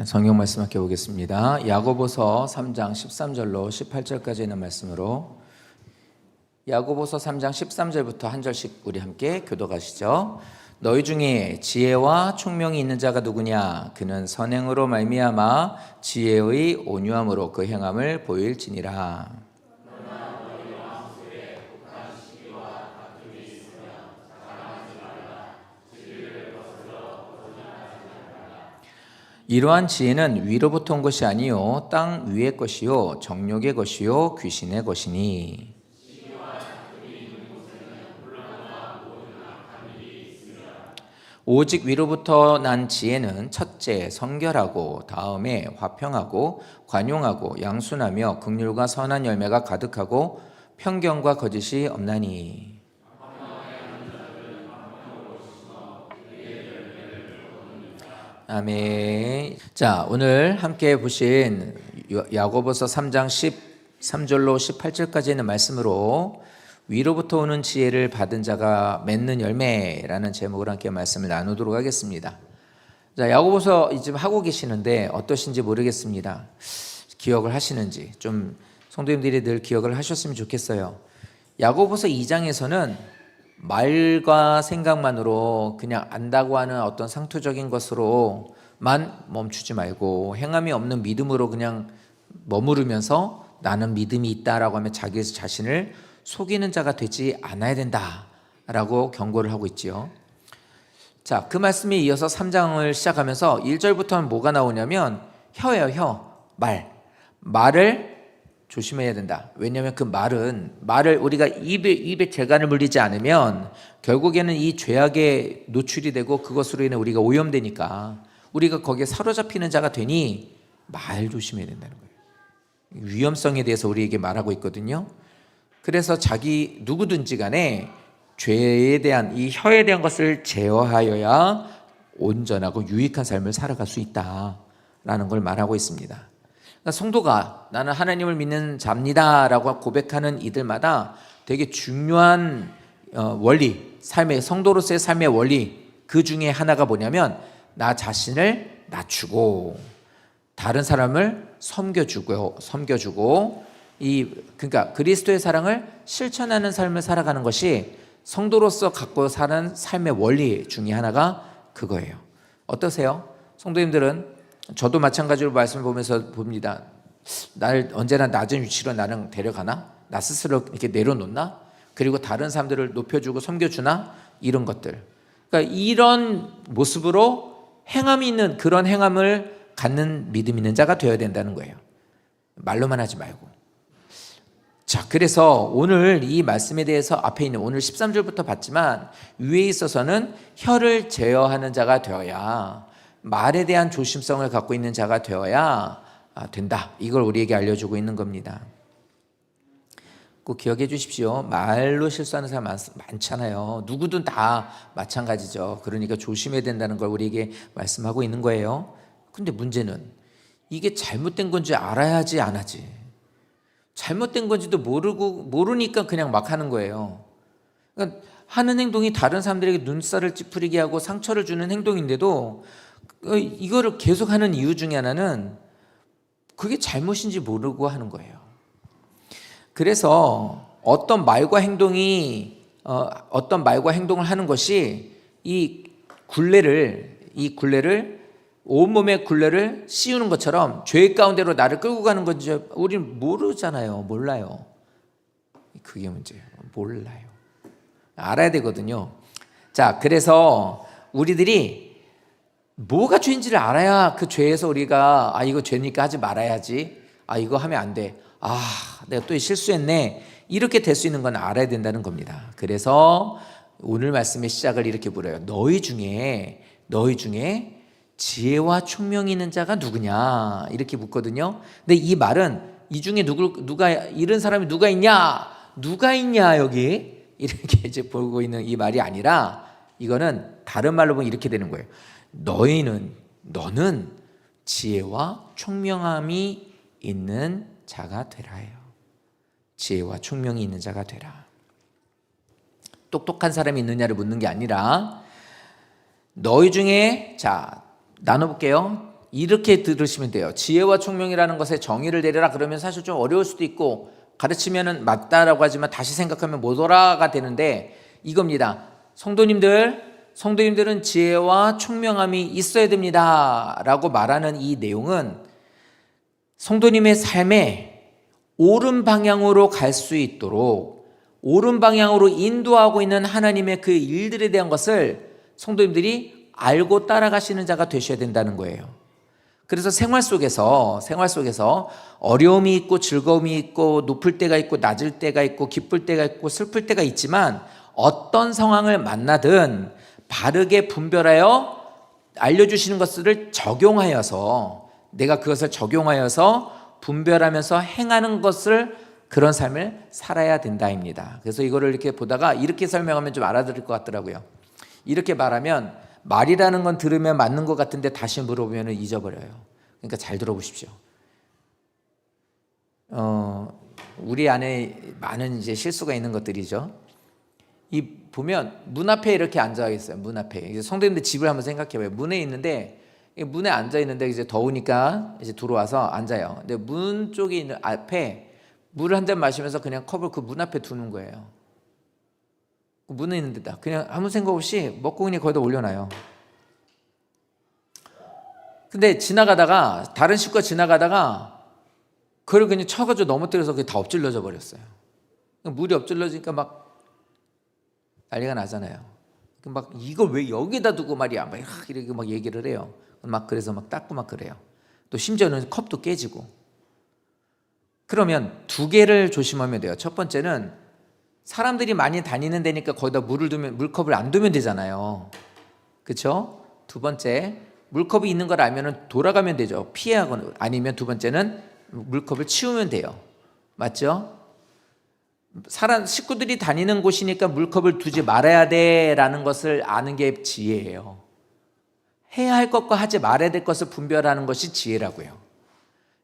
성경 말씀 함께 보겠습니다. 야고보서 3장 13절로 18절까지 있는 말씀으로 야고보서 3장 13절부터 한 절씩 우리 함께 교독하시죠. 너희 중에 지혜와 총명이 있는 자가 누구냐? 그는 선행으로 말미암아 지혜의 온유함으로 그 행함을 보일지니라. 이러한 지혜는 위로부터 온 것이 아니요 땅 위의 것이요 정욕의 것이요 귀신의 것이니 오직 위로부터 난 지혜는 첫째 성결하고 다음에 화평하고 관용하고 양순하며 긍휼과 선한 열매가 가득하고 편견과 거짓이 없나니. 아멘. 자, 오늘 함께 보신 야고보서 3장 13절로 18절까지 있는 말씀으로 위로부터 오는 지혜를 받은 자가 맺는 열매라는 제목으로 함께 말씀을 나누도록 하겠습니다. 자, 야고보서 지금 하고 계시는데 어떠신지 모르겠습니다. 기억을 하시는지 좀 성도님들이 늘 기억을 하셨으면 좋겠어요. 야고보서 2장에서는 말과 생각만으로 그냥 안다고 하는 어떤 상투적인 것으로만 멈추지 말고 행함이 없는 믿음으로 그냥 머무르면서 나는 믿음이 있다라고 하면 자기 자신을 속이는 자가 되지 않아야 된다라고 경고를 하고 있지요. 자, 그 말씀에 이어서 3장을 시작하면서 1절부터는 뭐가 나오냐면 혀예요. 말을 조심해야 된다. 왜냐하면 그 말을 우리가 입에 재간을 물리지 않으면 결국에는 이 죄악에 노출이 되고 그것으로 인해 우리가 오염되니까 우리가 거기에 사로잡히는 자가 되니 말 조심해야 된다는 거예요. 위험성에 대해서 우리에게 말하고 있거든요. 그래서 누구든지 간에 죄에 대한 이 혀에 대한 것을 제어하여야 온전하고 유익한 삶을 살아갈 수 있다라는 걸 말하고 있습니다. 그러니까 성도가 나는 하나님을 믿는 자입니다 라고 고백하는 이들마다 되게 중요한 원리, 성도로서의 삶의 원리, 그 중에 하나가 뭐냐면 나 자신을 낮추고 다른 사람을 섬겨주고 그러니까 그리스도의 사랑을 실천하는 삶을 살아가는 것이 성도로서 갖고 사는 삶의 원리 중에 하나가 그거예요. 어떠세요? 성도님들은 저도 마찬가지로 말씀을 보면서 봅니다. 날 언제나 낮은 위치로 나는 데려가나? 나 스스로 이렇게 내려놓나? 그리고 다른 사람들을 높여주고 섬겨주나? 이런 것들. 그러니까 이런 모습으로 행함이 있는 그런 행함을 갖는 믿음 있는 자가 되어야 된다는 거예요. 말로만 하지 말고. 자, 그래서 오늘 이 말씀에 대해서 앞에 있는 오늘 13절부터 봤지만 위에 있어서는 혀를 제어하는 자가 되어야 말에 대한 조심성을 갖고 있는 자가 되어야 된다. 이걸 우리에게 알려주고 있는 겁니다. 꼭 기억해 주십시오. 말로 실수하는 사람 많잖아요. 누구든 다 마찬가지죠. 그러니까 조심해야 된다는 걸 우리에게 말씀하고 있는 거예요. 근데 문제는 이게 잘못된 건지 알아야지 안 하지. 잘못된 건지도 모르니까 그냥 막 하는 거예요. 그러니까 하는 행동이 다른 사람들에게 눈살을 찌푸리게 하고 상처를 주는 행동인데도 이거를 계속하는 이유 중에 하나는 그게 잘못인지 모르고 하는 거예요. 그래서 어떤 말과 행동을 하는 것이 이 굴레를 온몸의 굴레를 씌우는 것처럼 죄 가운데로 나를 끌고 가는 건지 우리는 몰라요. 그게 문제예요. 몰라요. 알아야 되거든요. 자, 그래서 우리들이 뭐가 죄인지를 알아야 그 죄에서 우리가 이거 죄니까 하지 말아야지. 이거 하면 안 돼. 내가 또 실수했네. 이렇게 될 수 있는 건 알아야 된다는 겁니다. 그래서 오늘 말씀의 시작을 이렇게 물어요. 너희 중에 지혜와 총명이 있는 자가 누구냐? 이렇게 묻거든요. 근데 이 말은 이 중에 누가 이런 사람이 누가 있냐 여기 이렇게 이제 보고 있는 이 말이 아니라 이거는 다른 말로 보면 이렇게 되는 거예요. 너는 지혜와 총명함이 있는 자가 되라요. 지혜와 총명이 있는 자가 되라. 똑똑한 사람이 있느냐를 묻는 게 아니라 너희 중에 나눠볼게요. 이렇게 들으시면 돼요. 지혜와 총명이라는 것에 정의를 내려라 그러면 사실 좀 어려울 수도 있고 가르치면은 맞다라고 하지만 다시 생각하면 못 오라가 되는데 이겁니다. 성도님들은 지혜와 총명함이 있어야 됩니다 라고 말하는 이 내용은 성도님의 삶에 옳은 방향으로 갈 수 있도록 옳은 방향으로 인도하고 있는 하나님의 그 일들에 대한 것을 성도님들이 알고 따라가시는 자가 되셔야 된다는 거예요. 그래서 생활 속에서 어려움이 있고 즐거움이 있고 높을 때가 있고 낮을 때가 있고 기쁠 때가 있고 슬플 때가 있지만 어떤 상황을 만나든 바르게 분별하여 알려주시는 것들을 적용하여서 내가 그것을 적용하여서 분별하면서 행하는 것을 그런 삶을 살아야 된다입니다. 그래서 이거를 이렇게 보다가 이렇게 설명하면 좀 알아들을 것 같더라고요. 이렇게 말하면 말이라는 건 들으면 맞는 것 같은데 다시 물어보면 잊어버려요. 그러니까 잘 들어보십시오. 우리 안에 많은 이제 실수가 있는 것들이죠. 이 보면 문 앞에 이렇게 앉아 있어요. 문 앞에 이제 성도님들 집을 한번 생각해봐요. 문에 있는데 문에 앉아 있는데 이제 더우니까 이제 들어와서 앉아요. 근데 문 쪽에 있는 앞에 물을 한 잔 마시면서 그냥 컵을 그 문 앞에 두는 거예요. 문에 있는 데다 그냥 아무 생각 없이 먹고 그냥 거기다 올려놔요. 근데 지나가다가 다른 식구가 지나가다가 그걸 그냥 쳐가지고 넘어뜨려서 그게 다 엎질러져 버렸어요. 물이 엎질러지니까 막 난리가 나잖아요. 막 이걸 왜 여기다 두고 말이야 막 이렇게 막 얘기를 해요. 막 그래서 막 닦고 막 그래요. 또 심지어는 컵도 깨지고. 그러면 두 개를 조심하면 돼요. 첫 번째는 사람들이 많이 다니는 데니까 거기다 물을 두면 물컵을 안 두면 되잖아요. 그렇죠? 두 번째 물컵이 있는 걸 알면은 돌아가면 되죠. 피하거나 아니면 두 번째는 물컵을 치우면 돼요. 맞죠? 식구들이 다니는 곳이니까 물컵을 두지 말아야 돼라는 것을 아는 게 지혜예요. 해야 할 것과 하지 말아야 될 것을 분별하는 것이 지혜라고요.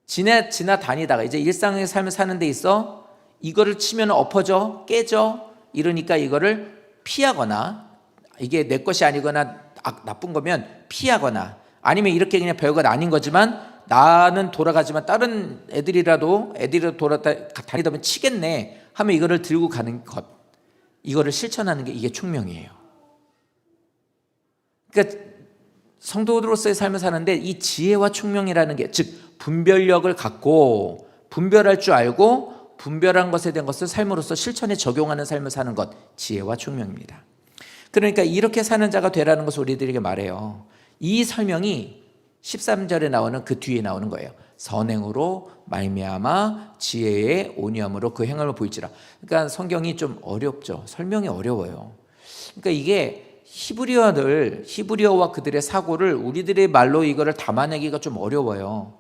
지나 다니다가 이제 일상의 삶을 사는 데 있어 이거를 치면 엎어져 깨져 이러니까 이거를 피하거나 이게 내 것이 아니거나 나쁜 거면 피하거나 아니면 이렇게 그냥 별것 아닌 거지만 나는 돌아가지만 다른 애들이라도 다니다 보면 치겠네 하면 이거를 들고 가는 것, 이거를 실천하는 게 이게 총명이에요. 그러니까 성도로서의 삶을 사는데 이 지혜와 총명이라는 게 즉 분별력을 갖고 분별할 줄 알고 분별한 것에 대한 것을 삶으로서 실천에 적용하는 삶을 사는 것, 지혜와 총명입니다. 그러니까 이렇게 사는 자가 되라는 것을 우리들에게 말해요. 이 설명이 13절에 나오는 그 뒤에 나오는 거예요. 선행으로 말미암아 지혜의 온유함으로 그 행함을 보일지라. 그러니까 성경이 좀 어렵죠. 설명이 어려워요. 그러니까 이게 히브리어와 그들의 사고를 우리들의 말로 이거를 담아내기가 좀 어려워요.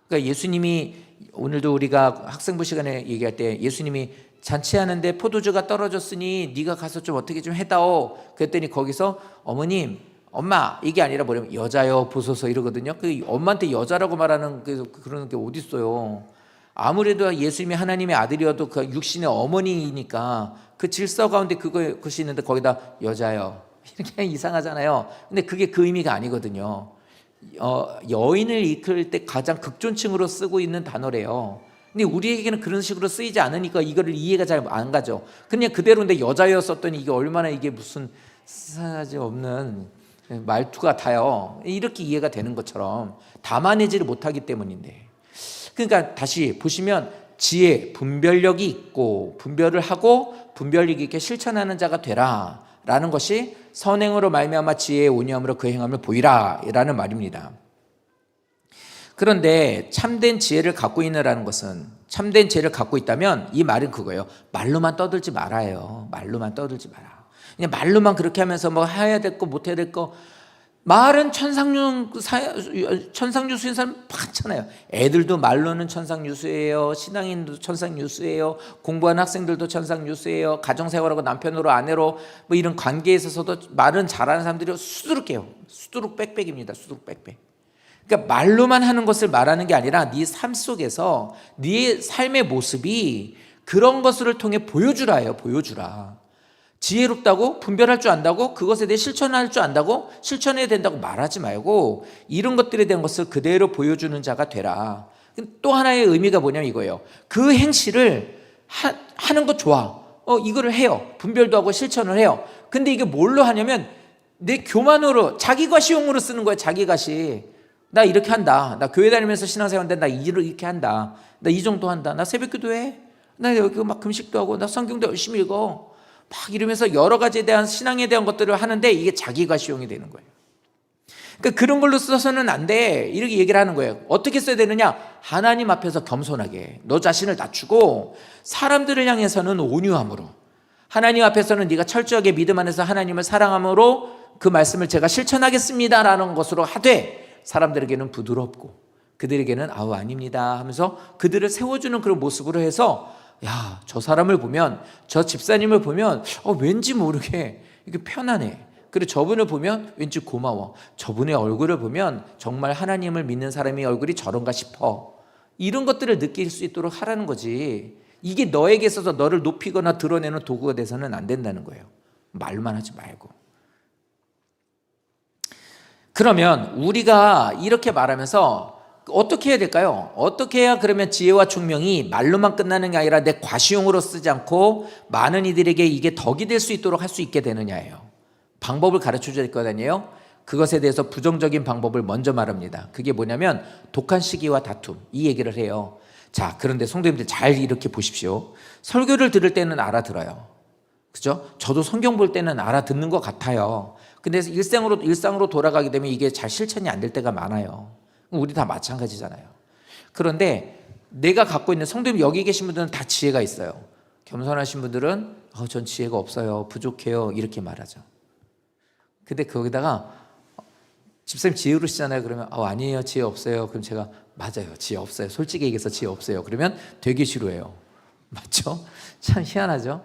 그러니까 예수님이 오늘도 우리가 학생부 시간에 얘기할 때 예수님이 잔치하는데 포도주가 떨어졌으니 네가 가서 좀 어떻게 좀 해다오. 그랬더니 거기서 어머님, 엄마 이게 아니라 뭐냐면 여자여 보소서 이러거든요. 그 엄마한테 여자라고 말하는 그런 게 어디 있어요. 아무래도 예수님이 하나님의 아들이어도 그 육신의 어머니이니까 그 질서 가운데 그것이 있는데 거기다 여자여 이렇게 이상하잖아요. 근데 그게 그 의미가 아니거든요. 여인을 이끌 때 가장 극존칭으로 쓰고 있는 단어래요. 근데 우리에게는 그런 식으로 쓰이지 않으니까 이거를 이해가 잘 안 가죠. 그냥 그대로인데 여자여 썼더니 이게 얼마나 이게 무슨 싸가지 없는 말투 같아요. 이렇게 이해가 되는 것처럼 담아내지를 못하기 때문인데. 그러니까 다시 보시면 지혜, 분별력이 있고 분별을 하고 분별력 있게 실천하는 자가 되라 라는 것이 선행으로 말미암아 지혜의 온유함으로 그 행함을 보이라 라는 말입니다. 그런데 참된 지혜를 갖고 있느라는 것은 참된 지혜를 갖고 있다면 이 말은 그거예요. 말로만 떠들지 말아요. 말로만 떠들지 마라. 그냥 말로만 그렇게 하면서 뭐 해야 될 거 못 해야 될 거 말은 천상유수인 사람 많잖아요. 애들도 말로는 천상유수예요. 신앙인도 천상유수예요. 공부하는 학생들도 천상유수예요. 가정생활하고 남편으로 아내로 뭐 이런 관계에 있어서도 말은 잘하는 사람들이 수두룩해요. 수두룩 빽빽입니다. 수두룩 빽빽. 그러니까 말로만 하는 것을 말하는 게 아니라 네 삶 속에서 네 삶의 모습이 그런 것을 통해 보여주라예요. 보여주라. 지혜롭다고 분별할 줄 안다고 그것에 대해 실천할 줄 안다고 실천해야 된다고 말하지 말고 이런 것들에 대한 것을 그대로 보여주는 자가 되라. 또 하나의 의미가 뭐냐면 이거예요. 그 행실을 하는 것 좋아. 이거를 해요. 분별도 하고 실천을 해요. 근데 이게 뭘로 하냐면 내 교만으로 자기 과시용으로 쓰는 거예요. 자기 과시. 나 이렇게 한다. 나 교회 다니면서 신앙생활인데 나 이렇게 한다. 나 이 정도 한다. 나 새벽기도 해. 나 여기 막 금식도 하고 나 성경도 열심히 읽어. 막 이러면서 여러 가지에 대한 신앙에 대한 것들을 하는데 이게 자기 과시용이 되는 거예요. 그러니까 그런 걸로 써서는 안 돼. 이렇게 얘기를 하는 거예요. 어떻게 써야 되느냐? 하나님 앞에서 겸손하게 너 자신을 낮추고 사람들을 향해서는 온유함으로 하나님 앞에서는 네가 철저하게 믿음 안에서 하나님을 사랑함으로 그 말씀을 제가 실천하겠습니다라는 것으로 하되 사람들에게는 부드럽고 그들에게는 아우 아닙니다 하면서 그들을 세워주는 그런 모습으로 해서 야, 저 사람을 보면 저 집사님을 보면 왠지 모르게 이게 편안해. 그리고 저분을 보면 왠지 고마워. 저분의 얼굴을 보면 정말 하나님을 믿는 사람의 얼굴이 저런가 싶어. 이런 것들을 느낄 수 있도록 하라는 거지. 이게 너에게 있어서 너를 높이거나 드러내는 도구가 돼서는 안 된다는 거예요. 말만 하지 말고. 그러면 우리가 이렇게 말하면서 어떻게 해야 될까요? 어떻게 해야 그러면 지혜와 총명이 말로만 끝나는 게 아니라 내 과시용으로 쓰지 않고 많은 이들에게 이게 덕이 될 수 있도록 할 수 있게 되느냐예요. 방법을 가르쳐 줄 거잖아요. 그것에 대해서 부정적인 방법을 먼저 말합니다. 그게 뭐냐면 독한 시기와 다툼, 이 얘기를 해요. 자, 그런데 성도님들 잘 이렇게 보십시오. 설교를 들을 때는 알아들어요. 그죠? 저도 성경 볼 때는 알아듣는 것 같아요. 근데 일상으로 돌아가게 되면 이게 잘 실천이 안 될 때가 많아요. 우리 다 마찬가지잖아요. 그런데 내가 갖고 있는 성도님 여기 계신 분들은 다 지혜가 있어요. 겸손하신 분들은 전 지혜가 없어요. 부족해요. 이렇게 말하죠. 근데 거기다가 집사님 지혜로우시잖아요. 그러면 아니에요. 지혜 없어요. 그럼 제가 맞아요. 지혜 없어요. 솔직히 얘기해서 지혜 없어요. 그러면 되게 싫어해요. 맞죠? 참 희한하죠?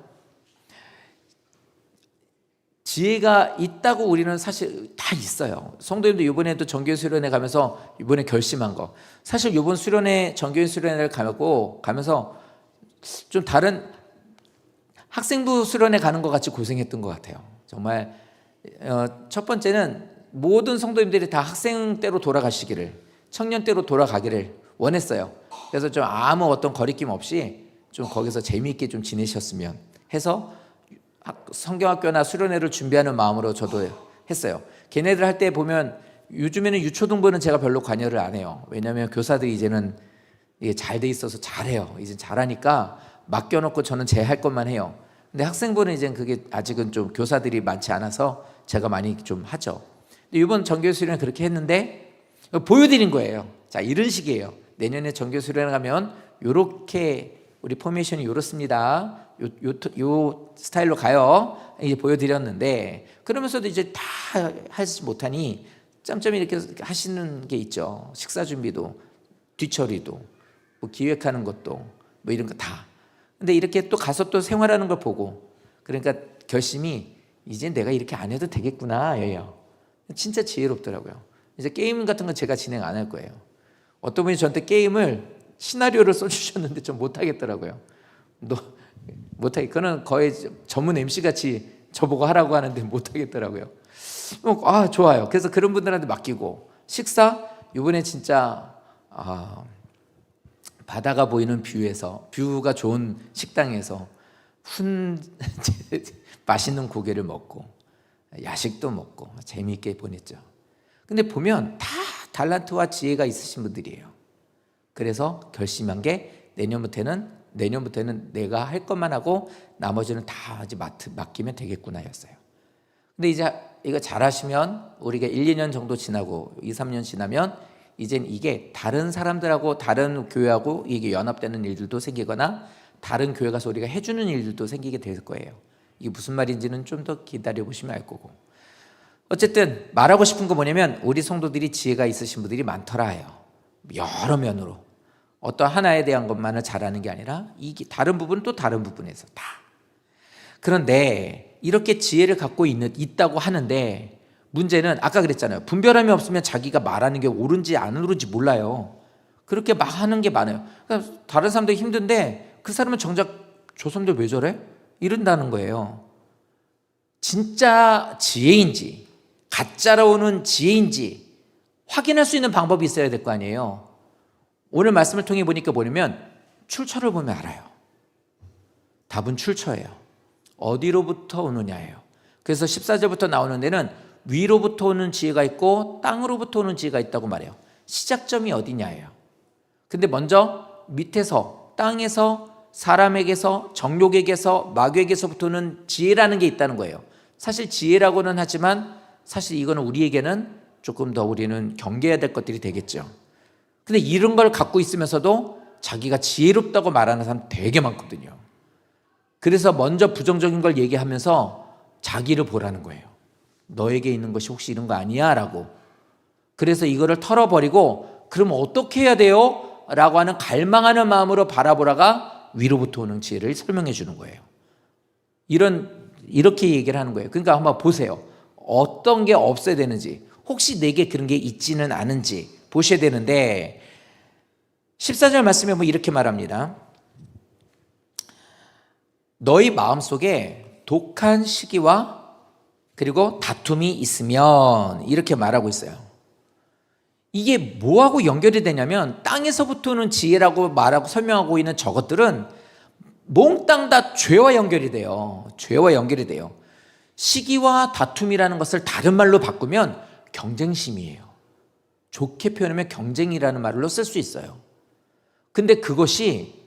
지혜가 있다고 우리는 사실 다 있어요. 성도님들 이번에도 정교회 수련회 가면서 이번에 결심한 거 사실 이번 수련회 정교회 수련회를 가면서 좀 다른 학생부 수련회 가는 것 같이 고생했던 것 같아요. 정말 첫 번째는 모든 성도님들이 다 학생 때로 돌아가시기를 청년 때로 돌아가기를 원했어요. 그래서 좀 아무 어떤 거리낌 없이 좀 거기서 재미있게 좀 지내셨으면 해서 성경학교나 수련회를 준비하는 마음으로 저도 했어요. 걔네들 할 때 보면 요즘에는 유초등부는 제가 별로 관여를 안 해요. 왜냐하면 교사들이 이제는 이게 잘 돼 있어서 잘해요. 이제 잘하니까 맡겨놓고 저는 제 할 것만 해요. 근데 학생부는 이제 그게 아직은 좀 교사들이 많지 않아서 제가 많이 좀 하죠. 근데 이번 정교회 수련회 그렇게 했는데 보여드린 거예요. 자, 이런 식이에요. 내년에 정교회 수련회 가면 이렇게 우리 포메이션이 이렇습니다. 요 스타일로 가요. 이제 보여드렸는데 그러면서도 이제 다 하지 못하니 짬짬이 이렇게 하시는 게 있죠. 식사 준비도 뒤처리도 뭐 기획하는 것도 뭐 이런 거 다. 근데 이렇게 또 가서 또 생활하는 걸 보고 그러니까 결심이 이제 내가 이렇게 안 해도 되겠구나 예요. 진짜 지혜롭더라고요. 이제 게임 같은 건 제가 진행 안 할 거예요. 어떤 분이 저한테 게임을 시나리오를 써주셨는데 좀 못하겠더라고요. 그는 거의 전문 MC 같이 저보고 하라고 하는데 못하겠더라고요. 좋아요. 그래서 그런 분들한테 맡기고 식사 이번에 진짜 바다가 보이는 뷰가 좋은 식당에서 맛있는 고기를 먹고 야식도 먹고 재미있게 보냈죠. 근데 보면 다 달란트와 지혜가 있으신 분들이에요. 그래서 결심한 게 내년부터는 내가 할 것만 하고 나머지는 다 이제 맡기면 되겠구나였어요. 근데 이제 이거 잘하시면 우리가 1, 2년 정도 지나고 2, 3년 지나면 이젠 이게 다른 사람들하고 다른 교회하고 이게 연합되는 일들도 생기거나 다른 교회 가서 우리가 해주는 일들도 생기게 될 거예요. 이게 무슨 말인지는 좀 더 기다려 보시면 알 거고. 어쨌든 말하고 싶은 거 뭐냐면 우리 성도들이 지혜가 있으신 분들이 많더라요. 여러 면으로. 어떤 하나에 대한 것만을 잘하는 게 아니라 이게 다른 부분은 또 다른 부분에서 다. 그런데 이렇게 지혜를 갖고 있다고 하는데 문제는 아까 그랬잖아요. 분별함이 없으면 자기가 말하는 게 옳은지 안 옳은지 몰라요. 그렇게 막 하는 게 많아요. 그러니까 다른 사람들이 힘든데 그 사람은 정작 저 사람들 왜 저래? 이런다는 거예요. 진짜 지혜인지 가짜로 오는 지혜인지 확인할 수 있는 방법이 있어야 될 거 아니에요. 오늘 말씀을 통해 보니까 뭐냐면 출처를 보면 알아요. 답은 출처예요. 어디로부터 오느냐예요. 그래서 14절부터 나오는 데는 위로부터 오는 지혜가 있고 땅으로부터 오는 지혜가 있다고 말해요. 시작점이 어디냐예요. 근데 먼저 밑에서 땅에서 사람에게서 정욕에게서 마귀에게서부터 오는 지혜라는 게 있다는 거예요. 사실 지혜라고는 하지만 사실 이거는 우리에게는 조금 더 우리는 경계해야 될 것들이 되겠죠. 근데 이런 걸 갖고 있으면서도 자기가 지혜롭다고 말하는 사람 되게 많거든요. 그래서 먼저 부정적인 걸 얘기하면서 자기를 보라는 거예요. 너에게 있는 것이 혹시 이런 거 아니야? 라고. 그래서 이거를 털어버리고 그럼 어떻게 해야 돼요? 라고 하는 갈망하는 마음으로 바라보라가 위로부터 오는 지혜를 설명해 주는 거예요. 이렇게 얘기를 하는 거예요. 그러니까 한번 보세요. 어떤 게 없어야 되는지, 혹시 내게 그런 게 있지는 않은지 보셔야 되는데 14절 말씀에 뭐 이렇게 말합니다. 너희 마음속에 독한 시기와 그리고 다툼이 있으면 이렇게 말하고 있어요. 이게 뭐하고 연결이 되냐면 땅에서부터는 지혜라고 말하고 설명하고 있는 저것들은 몽땅 다 죄와 연결이 돼요. 죄와 연결이 돼요. 시기와 다툼이라는 것을 다른 말로 바꾸면 경쟁심이에요. 좋게 표현하면 경쟁이라는 말로 쓸 수 있어요. 근데 그것이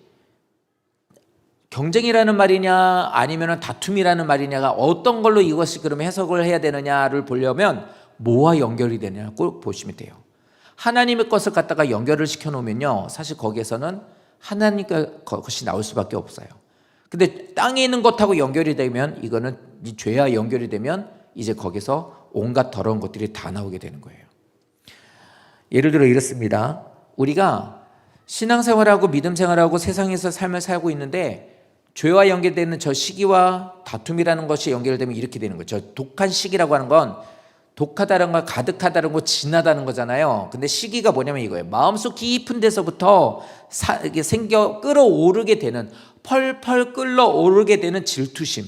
경쟁이라는 말이냐 아니면 다툼이라는 말이냐가 어떤 걸로 이것이 그러면 해석을 해야 되느냐를 보려면 뭐와 연결이 되냐고 보시면 돼요. 하나님의 것을 갖다가 연결을 시켜 놓으면요, 사실 거기에서는 하나님의 것이 나올 수밖에 없어요. 근데 땅에 있는 것하고 연결이 되면 이거는 이 죄와 연결이 되면 이제 거기서 온갖 더러운 것들이 다 나오게 되는 거예요. 예를 들어 이렇습니다. 우리가 신앙생활하고 믿음생활하고 세상에서 삶을 살고 있는데 죄와 연결되는 저 시기와 다툼이라는 것이 연결되면 이렇게 되는 거죠. 독한 시기라고 하는 건 독하다는 건 가득하다는 거 진하다는 거잖아요. 근데 시기가 뭐냐면 이거예요. 마음속 깊은 데서부터 이게 끌어오르게 되는, 펄펄 끌어오르게 되는 질투심,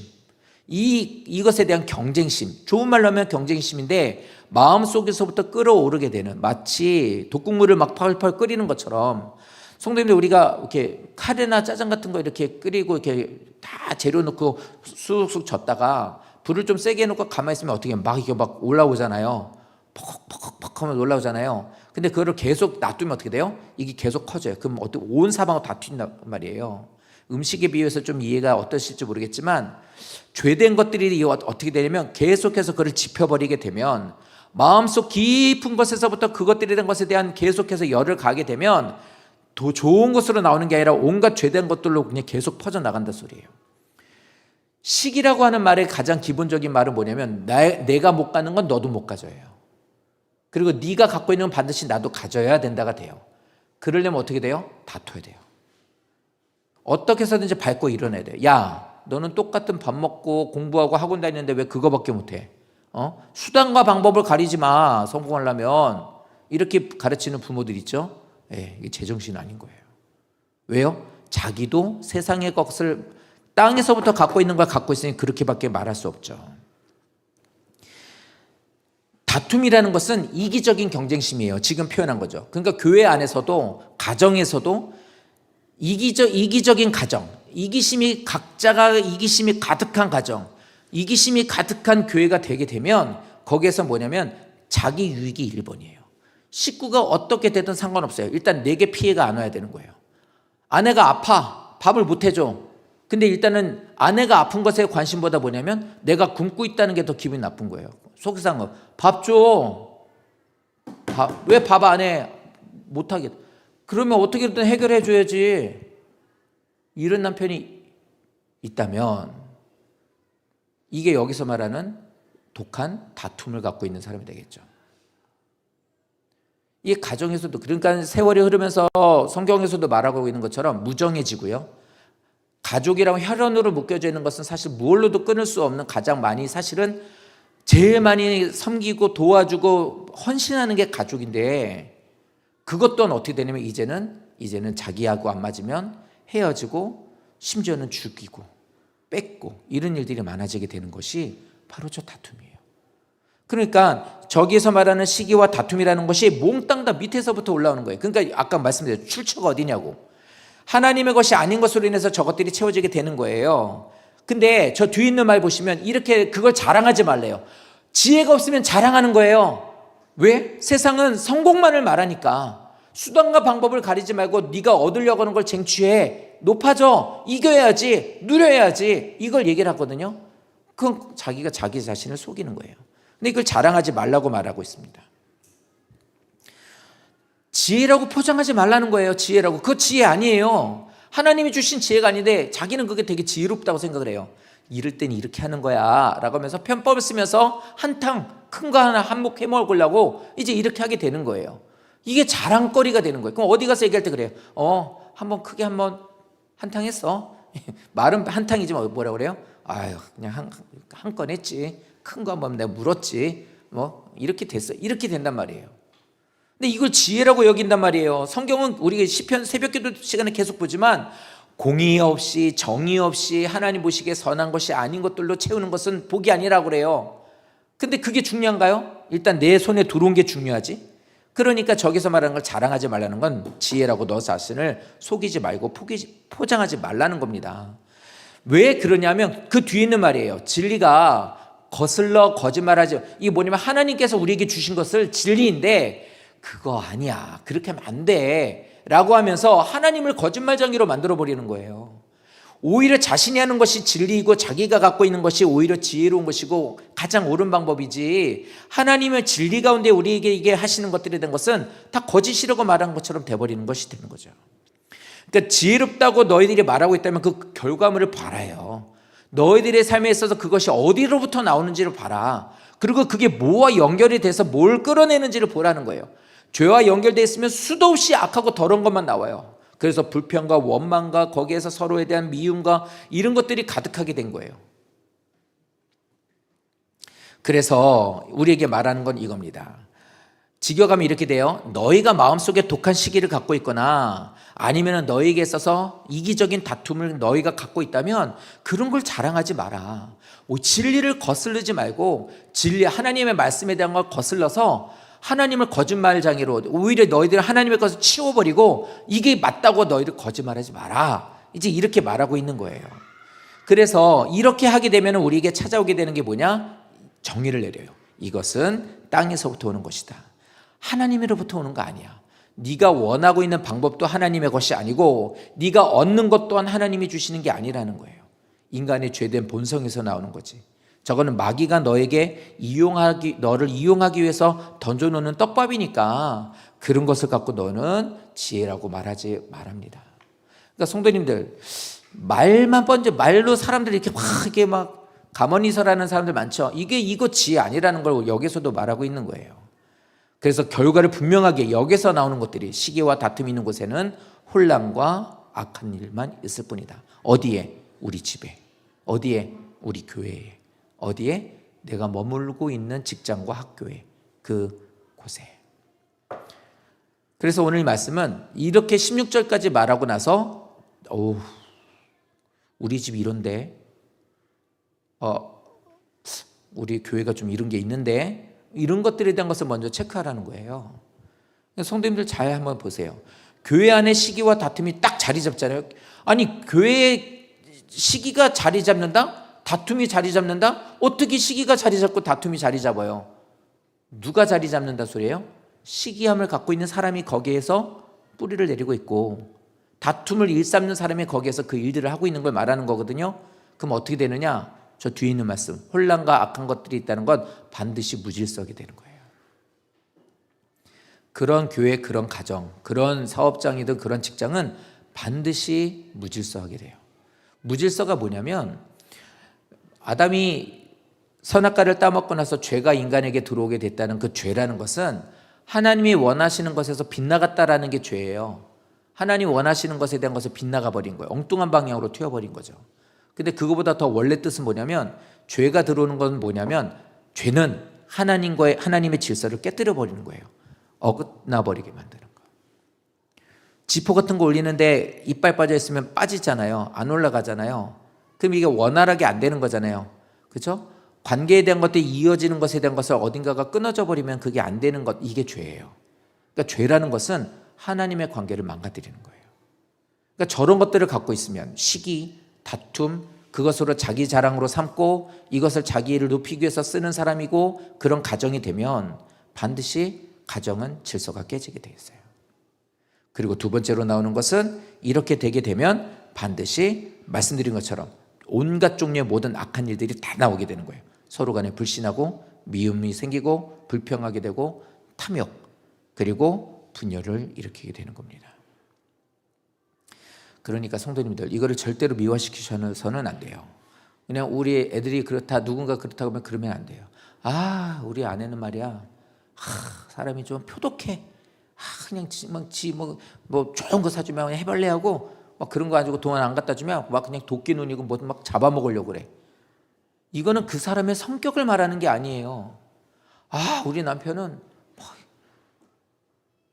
이것에 대한 경쟁심, 좋은 말로 하면 경쟁심인데 마음속에서부터 끌어오르게 되는, 마치 독국물을 막 펄펄 끓이는 것처럼 성도님들, 우리가 이렇게 카레나 짜장 같은 거 이렇게 끓이고 이렇게 다 재료 넣고 쑥쑥 젓다가 불을 좀 세게 해놓고 가만히 있으면 어떻게 막 이게 막 올라오잖아요. 퍽퍽퍽 하면 올라오잖아요. 근데 그거를 계속 놔두면 어떻게 돼요? 이게 계속 커져요. 그럼 온 사방으로 다 튄단 말이에요. 음식에 비유해서 좀 이해가 어떠실지 모르겠지만 죄된 것들이 어떻게 되냐면 계속해서 그걸 짚어버리게 되면 마음속 깊은 곳에서부터 그것들에 대한 것에 대한 계속해서 열을 가게 되면 더 좋은 것으로 나오는 게 아니라 온갖 죄된 것들로 그냥 계속 퍼져나간다 소리예요. 시기라고 하는 말의 가장 기본적인 말은 뭐냐면 내가 못 가는 건 너도 못 가져요. 그리고 네가 갖고 있는 건 반드시 나도 가져야 된다가 돼요. 그러려면 어떻게 돼요? 다퉈야 돼요. 어떻게 해서든지 밟고 일어나야 돼요. 야, 너는 똑같은 밥 먹고 공부하고 학원 다니는데 왜 그거밖에 못해? 수단과 방법을 가리지 마. 성공하려면. 이렇게 가르치는 부모들 있죠? 이게 제정신 아닌 거예요. 왜요? 자기도 세상의 것을 땅에서부터 갖고 있는 걸 갖고 있으니 그렇게밖에 말할 수 없죠. 다툼이라는 것은 이기적인 경쟁심이에요. 지금 표현한 거죠. 그러니까 교회 안에서도 가정에서도 이기적인 가정, 각자가 이기심이 가득한 가정, 이기심이 가득한 교회가 되게 되면 거기에서 뭐냐면 자기 유익이 1번이에요. 식구가 어떻게 되든 상관없어요. 일단 내게 피해가 안 와야 되는 거예요. 아내가 아파, 밥을 못 해줘. 근데 일단은 아내가 아픈 것에 관심보다 뭐냐면 내가 굶고 있다는 게 더 기분이 나쁜 거예요. 속상한 거. 밥 줘. 왜 밥 안 해? 못하게. 그러면 어떻게든 해결해 줘야지. 이런 남편이 있다면 이게 여기서 말하는 독한 다툼을 갖고 있는 사람이 되겠죠. 이게 가정에서도, 그러니까 세월이 흐르면서 성경에서도 말하고 있는 것처럼 무정해지고요. 가족이랑 혈연으로 묶여져 있는 것은 사실 무얼로도 끊을 수 없는, 가장 많이 사실은 제일 많이 섬기고 도와주고 헌신하는 게 가족인데, 그것 또한 어떻게 되냐면 이제는 자기하고 안 맞으면 헤어지고 심지어는 죽이고 뺏고 이런 일들이 많아지게 되는 것이 바로 저 다툼이에요. 그러니까 저기서 말하는 시기와 다툼이라는 것이 몽땅 다 밑에서부터 올라오는 거예요. 그러니까 아까 말씀드렸죠. 출처가 어디냐고. 하나님의 것이 아닌 것으로 인해서 저것들이 채워지게 되는 거예요. 근데 저 뒤에 있는 말 보시면 이렇게 그걸 자랑하지 말래요. 지혜가 없으면 자랑하는 거예요. 왜? 세상은 성공만을 말하니까. 수단과 방법을 가리지 말고 네가 얻으려고 하는 걸 쟁취해. 높아져. 이겨야지. 누려야지. 이걸 얘기를 하거든요. 그건 자기가 자기 자신을 속이는 거예요. 근데 이걸 자랑하지 말라고 말하고 있습니다. 지혜라고 포장하지 말라는 거예요. 지혜라고. 그거 지혜 아니에요. 하나님이 주신 지혜가 아닌데 자기는 그게 되게 지혜롭다고 생각을 해요. 이럴 땐 이렇게 하는 거야 라고 하면서 편법을 쓰면서 한탕 큰 거 하나 한몫 해먹으려고 이제 이렇게 하게 되는 거예요. 이게 자랑거리가 되는 거예요. 그럼 어디 가서 얘기할 때 그래요. 한번 크게 한번 한탕 했어. 말은 한탕이지만 뭐라 그래요? 아유 그냥 한 건 했지. 큰 거 한번 내가 물었지. 뭐 이렇게 됐어. 이렇게 된단 말이에요. 근데 이걸 지혜라고 여긴단 말이에요. 성경은 우리가 시편 새벽기도 시간에 계속 보지만 공의 없이 정의 없이 하나님 보시기에 선한 것이 아닌 것들로 채우는 것은 복이 아니라고 그래요. 근데 그게 중요한가요? 일단 내 손에 들어온 게 중요하지. 그러니까 저기서 말하는 걸 자랑하지 말라는 건 지혜라고 너 자신을 속이지 말고 포장하지 말라는 겁니다. 왜 그러냐면 그 뒤에 있는 말이에요. 진리가 거슬러 거짓말하지. 이게 뭐냐면 하나님께서 우리에게 주신 것을 진리인데 그거 아니야. 그렇게 하면 안 돼. 라고 하면서 하나님을 거짓말쟁이로 만들어버리는 거예요. 오히려 자신이 하는 것이 진리이고 자기가 갖고 있는 것이 오히려 지혜로운 것이고 가장 옳은 방법이지 하나님의 진리 가운데 우리에게 이게 하시는 것들에 대한 것은 다 거짓이라고 말한 것처럼 돼버리는 것이 되는 거죠. 그러니까 지혜롭다고 너희들이 말하고 있다면 그 결과물을 봐라요. 너희들의 삶에 있어서 그것이 어디로부터 나오는지를 봐라. 그리고 그게 뭐와 연결이 돼서 뭘 끌어내는지를 보라는 거예요. 죄와 연결되어 있으면 수도 없이 악하고 더러운 것만 나와요. 그래서 불평과 원망과 거기에서 서로에 대한 미움과 이런 것들이 가득하게 된 거예요. 그래서 우리에게 말하는 건 이겁니다. 직역하면 이렇게 돼요. 너희가 마음속에 독한 시기를 갖고 있거나 아니면 너희에게 있어서 이기적인 다툼을 너희가 갖고 있다면 그런 걸 자랑하지 마라. 진리를 거스르지 말고 진리 하나님의 말씀에 대한 걸 거슬러서 하나님을 거짓말장애로 오히려 너희들 하나님의 것을 치워버리고 이게 맞다고 너희들 거짓말하지 마라. 이제 이렇게 말하고 있는 거예요. 그래서 이렇게 하게 되면 우리에게 찾아오게 되는 게 뭐냐? 정의를 내려요. 이것은 땅에서부터 오는 것이다. 하나님으로부터 오는 거 아니야. 네가 원하고 있는 방법도 하나님의 것이 아니고 네가 얻는 것 또한 하나님이 주시는 게 아니라는 거예요. 인간의 죄된 본성에서 나오는 거지. 저거는 마귀가 너를 이용하기 위해서 던져놓는 떡밥이니까 그런 것을 갖고 너는 지혜라고 말하지 말합니다. 그러니까 성도님들 말만 말로 사람들이 이렇게 막 가만히 서라는 사람들 많죠. 이거 지혜 아니라는 걸 여기서도 말하고 있는 거예요. 그래서 결과를 분명하게 여기서 나오는 것들이 시기와 다툼이 있는 곳에는 혼란과 악한 일만 있을 뿐이다. 어디에? 우리 집에. 어디에? 우리 교회에. 어디에? 내가 머물고 있는 직장과 학교에. 그 곳에. 그래서 오늘 말씀은 이렇게 16절까지 말하고 나서 우리 집 이런데 우리 교회가 좀 이런 게 있는데 이런 것들에 대한 것을 먼저 체크하라는 거예요. 성도님들 잘 한번 보세요. 교회 안에 시기와 다툼이 딱 자리 잡잖아요. 아니 교회에 시기가 자리 잡는다? 다툼이 자리 잡는다? 어떻게 시기가 자리 잡고 다툼이 자리 잡아요? 누가 자리 잡는다 소리예요? 시기함을 갖고 있는 사람이 거기에서 뿌리를 내리고 있고 다툼을 일삼는 사람이 거기에서 그 일들을 하고 있는 걸 말하는 거거든요. 그럼 어떻게 되느냐? 저 뒤에 있는 말씀, 혼란과 악한 것들이 있다는 건 반드시 무질서하게 되는 거예요. 그런 교회, 그런 가정, 그런 사업장이든 그런 직장은 반드시 무질서하게 돼요. 무질서가 뭐냐면 아담이 선악과를 따먹고 나서 죄가 인간에게 들어오게 됐다는 그 죄라는 것은 하나님이 원하시는 것에서 빗나갔다라는 게 죄예요. 하나님 원하시는 것에 대한 것을 빗나가 버린 거예요. 엉뚱한 방향으로 튀어버린 거죠. 근데 그거보다 더 원래 뜻은 뭐냐면 죄가 들어오는 건 뭐냐면 죄는 하나님의 질서를 깨뜨려 버리는 거예요. 어긋나 버리게 만드는 거. 지포 같은 거 올리는데 이빨 빠져 있으면 빠지잖아요. 안 올라가잖아요. 그럼 이게 원활하게 안 되는 거잖아요. 그렇죠? 관계에 대한 것들이 이어지는 것에 대한 것을 어딘가가 끊어져 버리면 그게 안 되는 것, 이게 죄예요. 그러니까 죄라는 것은 하나님의 관계를 망가뜨리는 거예요. 그러니까 저런 것들을 갖고 있으면 시기, 다툼, 그것으로 자기 자랑으로 삼고 이것을 자기를 높이기 위해서 쓰는 사람이고 그런 가정이 되면 반드시 가정은 질서가 깨지게 되어 있어요. 그리고 두 번째로 나오는 것은 이렇게 되게 되면 반드시 말씀드린 것처럼 온갖 종류의 모든 악한 일들이 다 나오게 되는 거예요. 서로 간에 불신하고 미움이 생기고 불평하게 되고 탐욕 그리고 분열을 일으키게 되는 겁니다. 그러니까 성도님들 이거를 절대로 미화시키셔서는 안 돼요. 그냥 우리 애들이 그렇다 누군가 그렇다고 하면 그러면 안 돼요. 아 우리 아내는 말이야 사람이 좀 표독해. 그냥 뭐 좋은 거 사주면 그냥 해벌레하고 막 그런 거 가지고 돈 안 갖다 주면 막 그냥 도끼 눈이고 뭐 막 잡아먹으려고 그래. 이거는 그 사람의 성격을 말하는 게 아니에요. 우리 남편은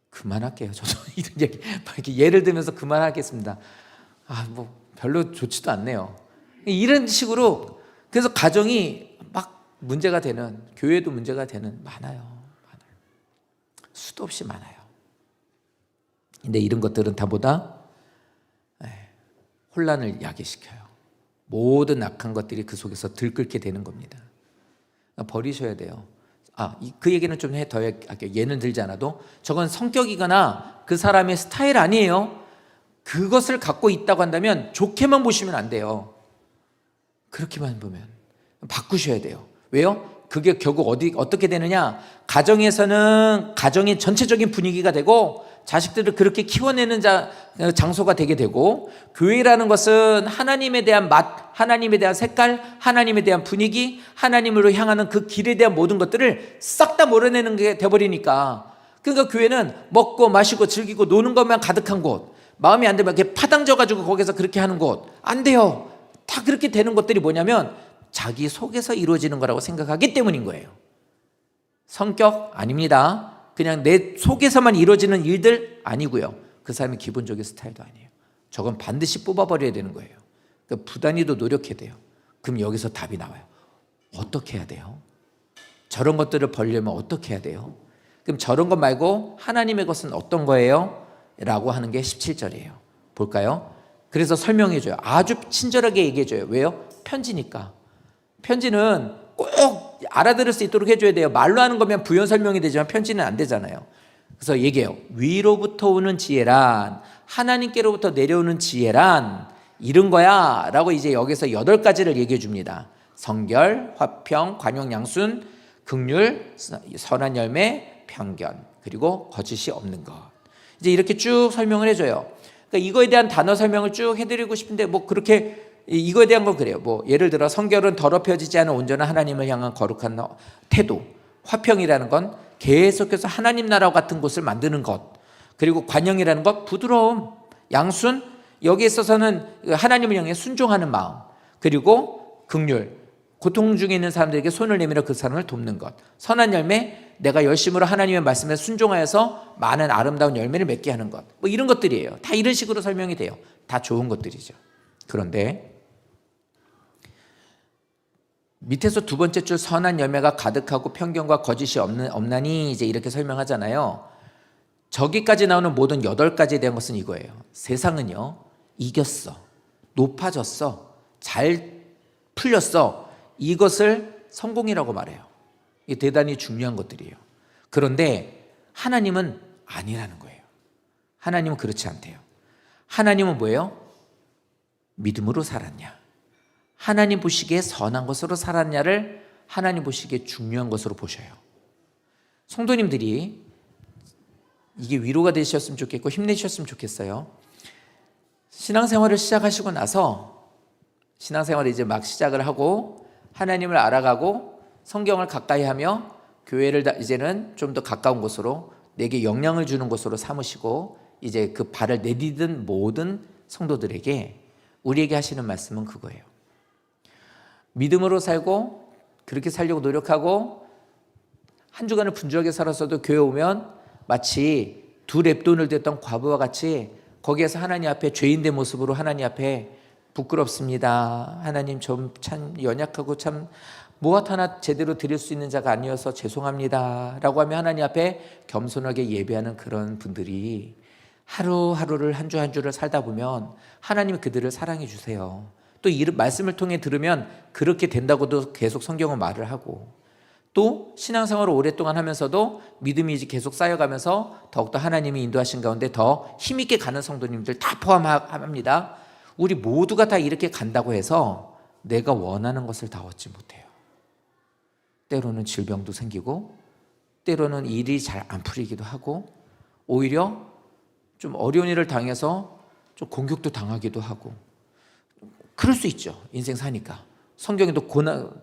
그만할게요. 저도 이런 얘기 이렇게 예를 들면서 그만하겠습니다. 뭐 별로 좋지도 않네요. 이런 식으로 그래서 가정이 막 문제가 되는 교회도 문제가 되는 많아요. 수도 없이 많아요. 근데 이런 것들은 다보다 혼란을 야기시켜요. 모든 악한 것들이 그 속에서 들끓게 되는 겁니다. 버리셔야 돼요. 그 얘기는 좀 더 할게요. 예는 들지 않아도 저건 성격이거나 그 사람의 스타일 아니에요. 그것을 갖고 있다고 한다면 좋게만 보시면 안 돼요. 그렇게만 보면 바꾸셔야 돼요. 왜요? 그게 결국 어떻게 되느냐? 가정에서는 가정의 전체적인 분위기가 되고 자식들을 그렇게 키워내는 장소가 되게 되고 교회라는 것은 하나님에 대한 맛, 하나님에 대한 색깔, 하나님에 대한 분위기, 하나님으로 향하는 그 길에 대한 모든 것들을 싹 다 몰아내는 게 돼버리니까 그러니까 교회는 먹고 마시고 즐기고 노는 것만 가득한 곳 마음이 안 되면 이렇게 파당져가지고 거기서 그렇게 하는 곳 안 돼요. 다 그렇게 되는 것들이 뭐냐면 자기 속에서 이루어지는 거라고 생각하기 때문인 거예요. 성격 아닙니다. 그냥 내 속에서만 이루어지는 일들 아니고요. 그 사람의 기본적인 스타일도 아니에요. 저건 반드시 뽑아버려야 되는 거예요. 그러니까 부단히도 노력해야 돼요. 그럼 여기서 답이 나와요. 어떻게 해야 돼요? 저런 것들을 버리려면 어떻게 해야 돼요? 그럼 저런 것 말고 하나님의 것은 어떤 거예요? 라고 하는 게 17절이에요. 볼까요? 그래서 설명해줘요. 아주 친절하게 얘기해줘요. 왜요? 편지니까. 편지는 꼭 알아들을 수 있도록 해줘야 돼요. 말로 하는 거면 부연 설명이 되지만 편지는 안 되잖아요. 그래서 얘기해요. 위로부터 오는 지혜란 하나님께로부터 내려오는 지혜란 이런 거야 라고 이제 여기서 8가지를 얘기해 줍니다. 성결, 화평, 관용, 양순, 긍휼, 선한 열매, 편견 그리고 거짓이 없는 것. 이제 이렇게 쭉 설명을 해줘요. 그러니까 이거에 대한 단어 설명을 쭉 해드리고 싶은데 뭐 그렇게 이거에 대한 건 그래요. 뭐 예를 들어 성결은 더럽혀지지 않은 온전한 하나님을 향한 거룩한 태도, 화평이라는 건 계속해서 하나님 나라와 같은 곳을 만드는 것, 그리고 관용이라는 것 부드러움, 양순 여기에 있어서는 하나님을 향해 순종하는 마음, 그리고 긍휼 고통 중에 있는 사람들에게 손을 내밀어 그 사람을 돕는 것, 선한 열매 내가 열심으로 하나님의 말씀에 순종하여서 많은 아름다운 열매를 맺게 하는 것, 뭐 이런 것들이에요. 다 이런 식으로 설명이 돼요. 다 좋은 것들이죠. 그런데 밑에서 두 번째 줄 선한 열매가 가득하고 편견과 거짓이 없나니 이제 이렇게 설명하잖아요. 저기까지 나오는 모든 8가지에 대한 것은 이거예요. 세상은요 이겼어, 높아졌어, 잘 풀렸어, 이것을 성공이라고 말해요. 이게 대단히 중요한 것들이에요. 그런데 하나님은 아니라는 거예요. 하나님은 그렇지 않대요. 하나님은 뭐예요? 믿음으로 살았냐, 하나님 보시기에 선한 것으로 살았냐를 하나님 보시기에 중요한 것으로 보셔요. 성도님들이 이게 위로가 되셨으면 좋겠고 힘내셨으면 좋겠어요. 신앙생활을 시작하시고 나서 신앙생활을 이제 막 시작을 하고 하나님을 알아가고 성경을 가까이 하며 교회를 이제는 좀 더 가까운 곳으로 내게 영향을 주는 곳으로 삼으시고 이제 그 발을 내디딘 모든 성도들에게 우리에게 하시는 말씀은 그거예요. 믿음으로 살고 그렇게 살려고 노력하고 한 주간을 분주하게 살았어도 교회 오면 마치 두 렙돈을 됐던 과부와 같이 거기에서 하나님 앞에 죄인된 모습으로 하나님 앞에 부끄럽습니다. 하나님 좀 참 연약하고 참 무엇 하나 제대로 드릴 수 있는 자가 아니어서 죄송합니다 라고 하며 하나님 앞에 겸손하게 예배하는 그런 분들이 하루하루를 한 주 한 주를 살다 보면 하나님이 그들을 사랑해 주세요. 또 이 말씀을 통해 들으면 그렇게 된다고도 계속 성경은 말을 하고, 또 신앙생활을 오랫동안 하면서도 믿음이 이제 계속 쌓여가면서 더욱더 하나님이 인도하신 가운데 더 힘있게 가는 성도님들 다 포함합니다. 우리 모두가 다 이렇게 간다고 해서 내가 원하는 것을 다 얻지 못해요. 때로는 질병도 생기고, 때로는 일이 잘 안 풀리기도 하고, 오히려 좀 어려운 일을 당해서 좀 공격도 당하기도 하고, 그럴 수 있죠. 인생 사니까. 성경에도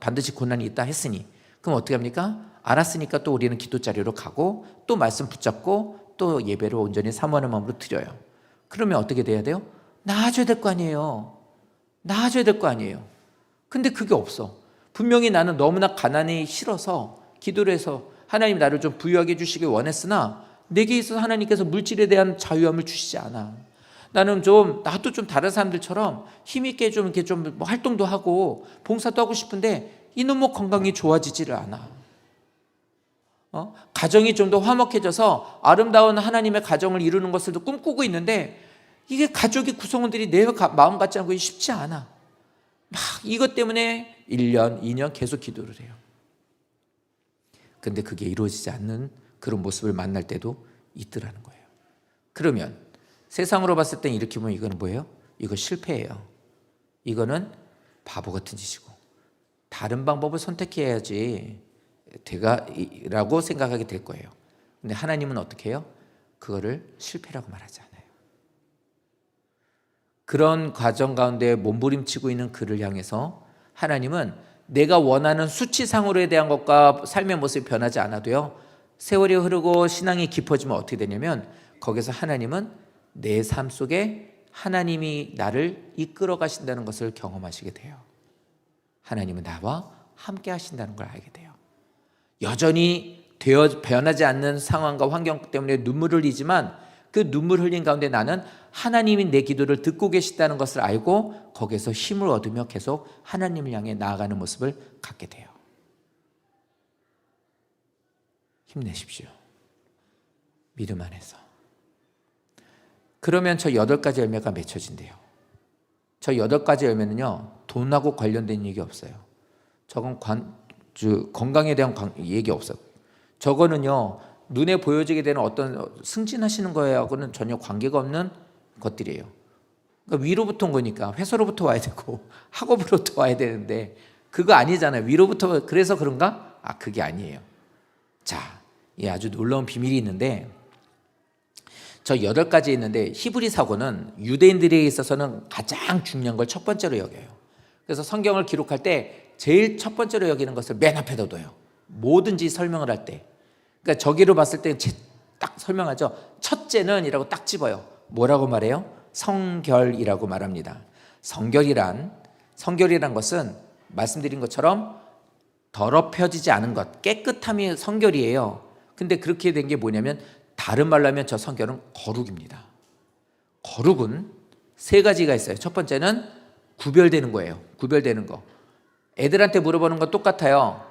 반드시 고난이 있다 했으니, 그럼 어떻게 합니까? 알았으니까 또 우리는 기도자리로 가고, 또 말씀 붙잡고, 또 예배를 온전히 사모하는 마음으로 드려요. 그러면 어떻게 돼야 돼요? 나아져야 될 거 아니에요. 나아져야 될 거 아니에요. 근데 그게 없어. 분명히 나는 너무나 가난이 싫어서 기도를 해서 하나님 나를 좀 부유하게 해주시길 원했으나 내게 있어서 하나님께서 물질에 대한 자유함을 주시지 않아. 나는 나도 좀 다른 사람들처럼 힘있게 좀 이렇게 좀 활동도 하고 봉사도 하고 싶은데 이놈의 건강이 좋아지지를 않아. 가정이 좀 더 화목해져서 아름다운 하나님의 가정을 이루는 것을 꿈꾸고 있는데 이게 가족의 구성원들이 내 마음 같지 않고 쉽지 않아. 막 이것 때문에 1년, 2년 계속 기도를 해요. 근데 그게 이루어지지 않는 그런 모습을 만날 때도 있더라는 거예요. 그러면 세상으로 봤을 땐 이렇게 보면 이거는 뭐예요? 이거 실패예요. 이거는 바보 같은 짓이고 다른 방법을 선택해야지 라고 생각하게 될 거예요. 근데 하나님은 어떻게 해요? 그거를 실패라고 말하지 않아요. 그런 과정 가운데 몸부림치고 있는 그를 향해서 하나님은 내가 원하는 수치상으로에 대한 것과 삶의 모습이 변하지 않아도요, 세월이 흐르고 신앙이 깊어지면 어떻게 되냐면 거기서 하나님은 내 삶 속에 하나님이 나를 이끌어 가신다는 것을 경험하시게 돼요. 하나님은 나와 함께 하신다는 걸 알게 돼요. 여전히 변하지 않는 상황과 환경 때문에 눈물을 흘리지만 그 눈물 흘린 가운데 나는 하나님이 내 기도를 듣고 계시다는 것을 알고 거기에서 힘을 얻으며 계속 하나님을 향해 나아가는 모습을 갖게 돼요. 힘내십시오. 믿음 안에서. 그러면 저 8가지 열매가 맺혀진대요. 저 8가지 열매는요, 돈하고 관련된 얘기 없어요. 저건 건강에 대한 얘기 없어요. 저거는요, 눈에 보여지게 되는 어떤 승진하시는 거하고는 전혀 관계가 없는 것들이에요. 그러니까 위로부터 온 거니까 회사로부터 와야 되고 학업으로부터 와야 되는데 그거 아니잖아요. 위로부터. 그래서 그런가? 그게 아니에요. 자, 이 아주 놀라운 비밀이 있는데 저 8가지 있는데 히브리 사고는 유대인들에 있어서는 가장 중요한 걸 첫 번째로 여겨요. 그래서 성경을 기록할 때 제일 첫 번째로 여기는 것을 맨 앞에다 둬요. 뭐든지 설명을 할 때. 그러니까 저기로 봤을 때 딱 설명하죠. 첫째는 이라고 딱 집어요. 뭐라고 말해요? 성결이라고 말합니다. 성결이란 것은 말씀드린 것처럼 더럽혀지지 않은 것, 깨끗함이 성결이에요. 근데 그렇게 된 게 뭐냐면 다른 말로 하면 저 성결은 거룩입니다. 거룩은 3가지가 있어요. 첫 번째는 구별되는 거예요. 구별되는 거. 애들한테 물어보는 건 똑같아요.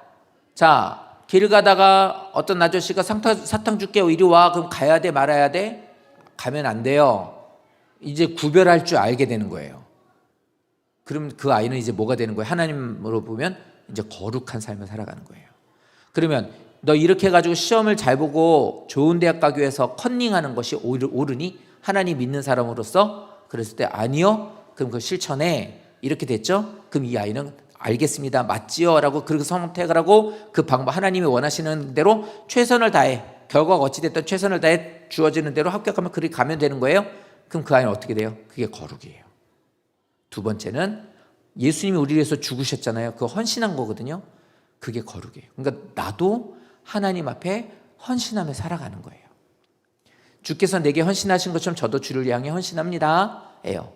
자, 길 가다가 어떤 아저씨가 사탕 줄게, 이리 와. 그럼 가야 돼, 말아야 돼? 가면 안 돼요. 이제 구별할 줄 알게 되는 거예요. 그럼 그 아이는 이제 뭐가 되는 거예요? 하나님으로 보면 이제 거룩한 삶을 살아가는 거예요. 그러면 너 이렇게 해가지고 시험을 잘 보고 좋은 대학 가기 위해서 컨닝하는 것이 옳으니? 하나님 믿는 사람으로서? 그랬을 때 아니요. 그럼 그 실천해. 이렇게 됐죠? 그럼 이 아이는 알겠습니다. 맞지요? 라고 그렇게 선택을 하고 그 방법, 하나님이 원하시는 대로 최선을 다해. 결과가 어찌됐든 최선을 다해 주어지는 대로 합격하면 그렇게 가면 되는 거예요. 그럼 그 아이는 어떻게 돼요? 그게 거룩이에요. 두 번째는 예수님이 우리를 위해서 죽으셨잖아요. 그거 헌신한 거거든요. 그게 거룩이에요. 그러니까 나도 하나님 앞에 헌신하며 살아가는 거예요. 주께서 내게 헌신하신 것처럼 저도 주를 향해 헌신합니다. 예요.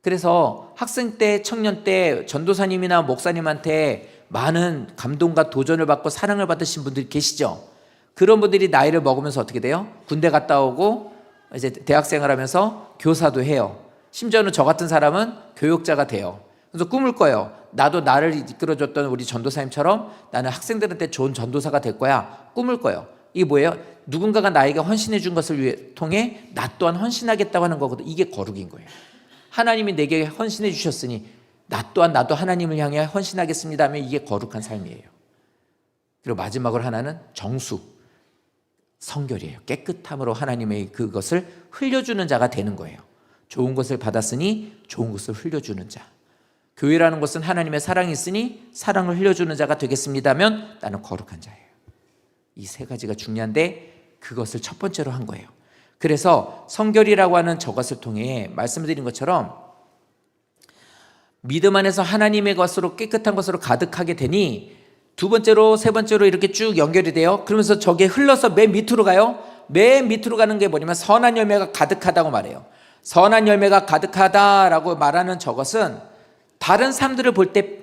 그래서 학생 때, 청년 때 전도사님이나 목사님한테 많은 감동과 도전을 받고 사랑을 받으신 분들이 계시죠. 그런 분들이 나이를 먹으면서 어떻게 돼요? 군대 갔다 오고 이제 대학생을 하면서 교사도 해요. 심지어는 저 같은 사람은 교육자가 돼요. 그래서 꿈을 꿔요. 나도 나를 이끌어줬던 우리 전도사님처럼 나는 학생들한테 좋은 전도사가 될 거야. 꿈을 꿔요. 이게 뭐예요? 누군가가 나에게 헌신해 준 것을 통해 나 또한 헌신하겠다고 하는 거거든. 이게 거룩인 거예요. 하나님이 내게 헌신해 주셨으니 나 또한 나도 하나님을 향해 헌신하겠습니다 하면 이게 거룩한 삶이에요. 그리고 마지막으로 하나는 정수, 성결이에요. 깨끗함으로 하나님의 그것을 흘려주는 자가 되는 거예요. 좋은 것을 받았으니 좋은 것을 흘려주는 자. 교회라는 것은 하나님의 사랑이 있으니 사랑을 흘려주는 자가 되겠습니다 하면 나는 거룩한 자예요. 이 세 가지가 중요한데 그것을 첫 번째로 한 거예요. 그래서 성결이라고 하는 저것을 통해 말씀드린 것처럼 믿음 안에서 하나님의 것으로 깨끗한 것으로 가득하게 되니 두 번째로 세 번째로 이렇게 쭉 연결이 돼요. 그러면서 저게 흘러서 맨 밑으로 가요. 맨 밑으로 가는 게 뭐냐면 선한 열매가 가득하다고 말해요. 선한 열매가 가득하다라고 말하는 저것은 다른 사람들을 볼 때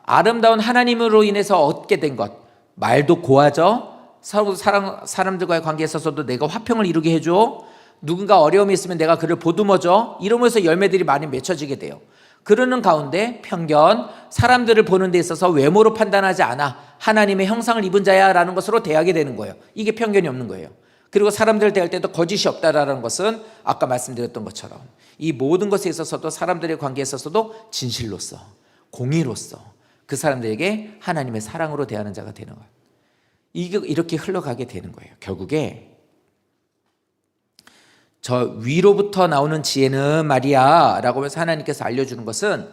아름다운 하나님으로 인해서 얻게 된 것, 말도 고하죠. 서로 사람들과의 관계에 있어서도 내가 화평을 이루게 해줘. 누군가 어려움이 있으면 내가 그를 보듬어줘. 이러면서 열매들이 많이 맺혀지게 돼요. 그러는 가운데 편견, 사람들을 보는 데 있어서 외모로 판단하지 않아 하나님의 형상을 입은 자야 라는 것으로 대하게 되는 거예요. 이게 편견이 없는 거예요. 그리고 사람들을 대할 때도 거짓이 없다라는 것은 아까 말씀드렸던 것처럼 이 모든 것에 있어서도 사람들의 관계에 있어서도 진실로서 공의로서 그 사람들에게 하나님의 사랑으로 대하는 자가 되는 거예요. 이게 이렇게 흘러가게 되는 거예요. 결국에 저 위로부터 나오는 지혜는 말이야 라고 하면서 하나님께서 알려주는 것은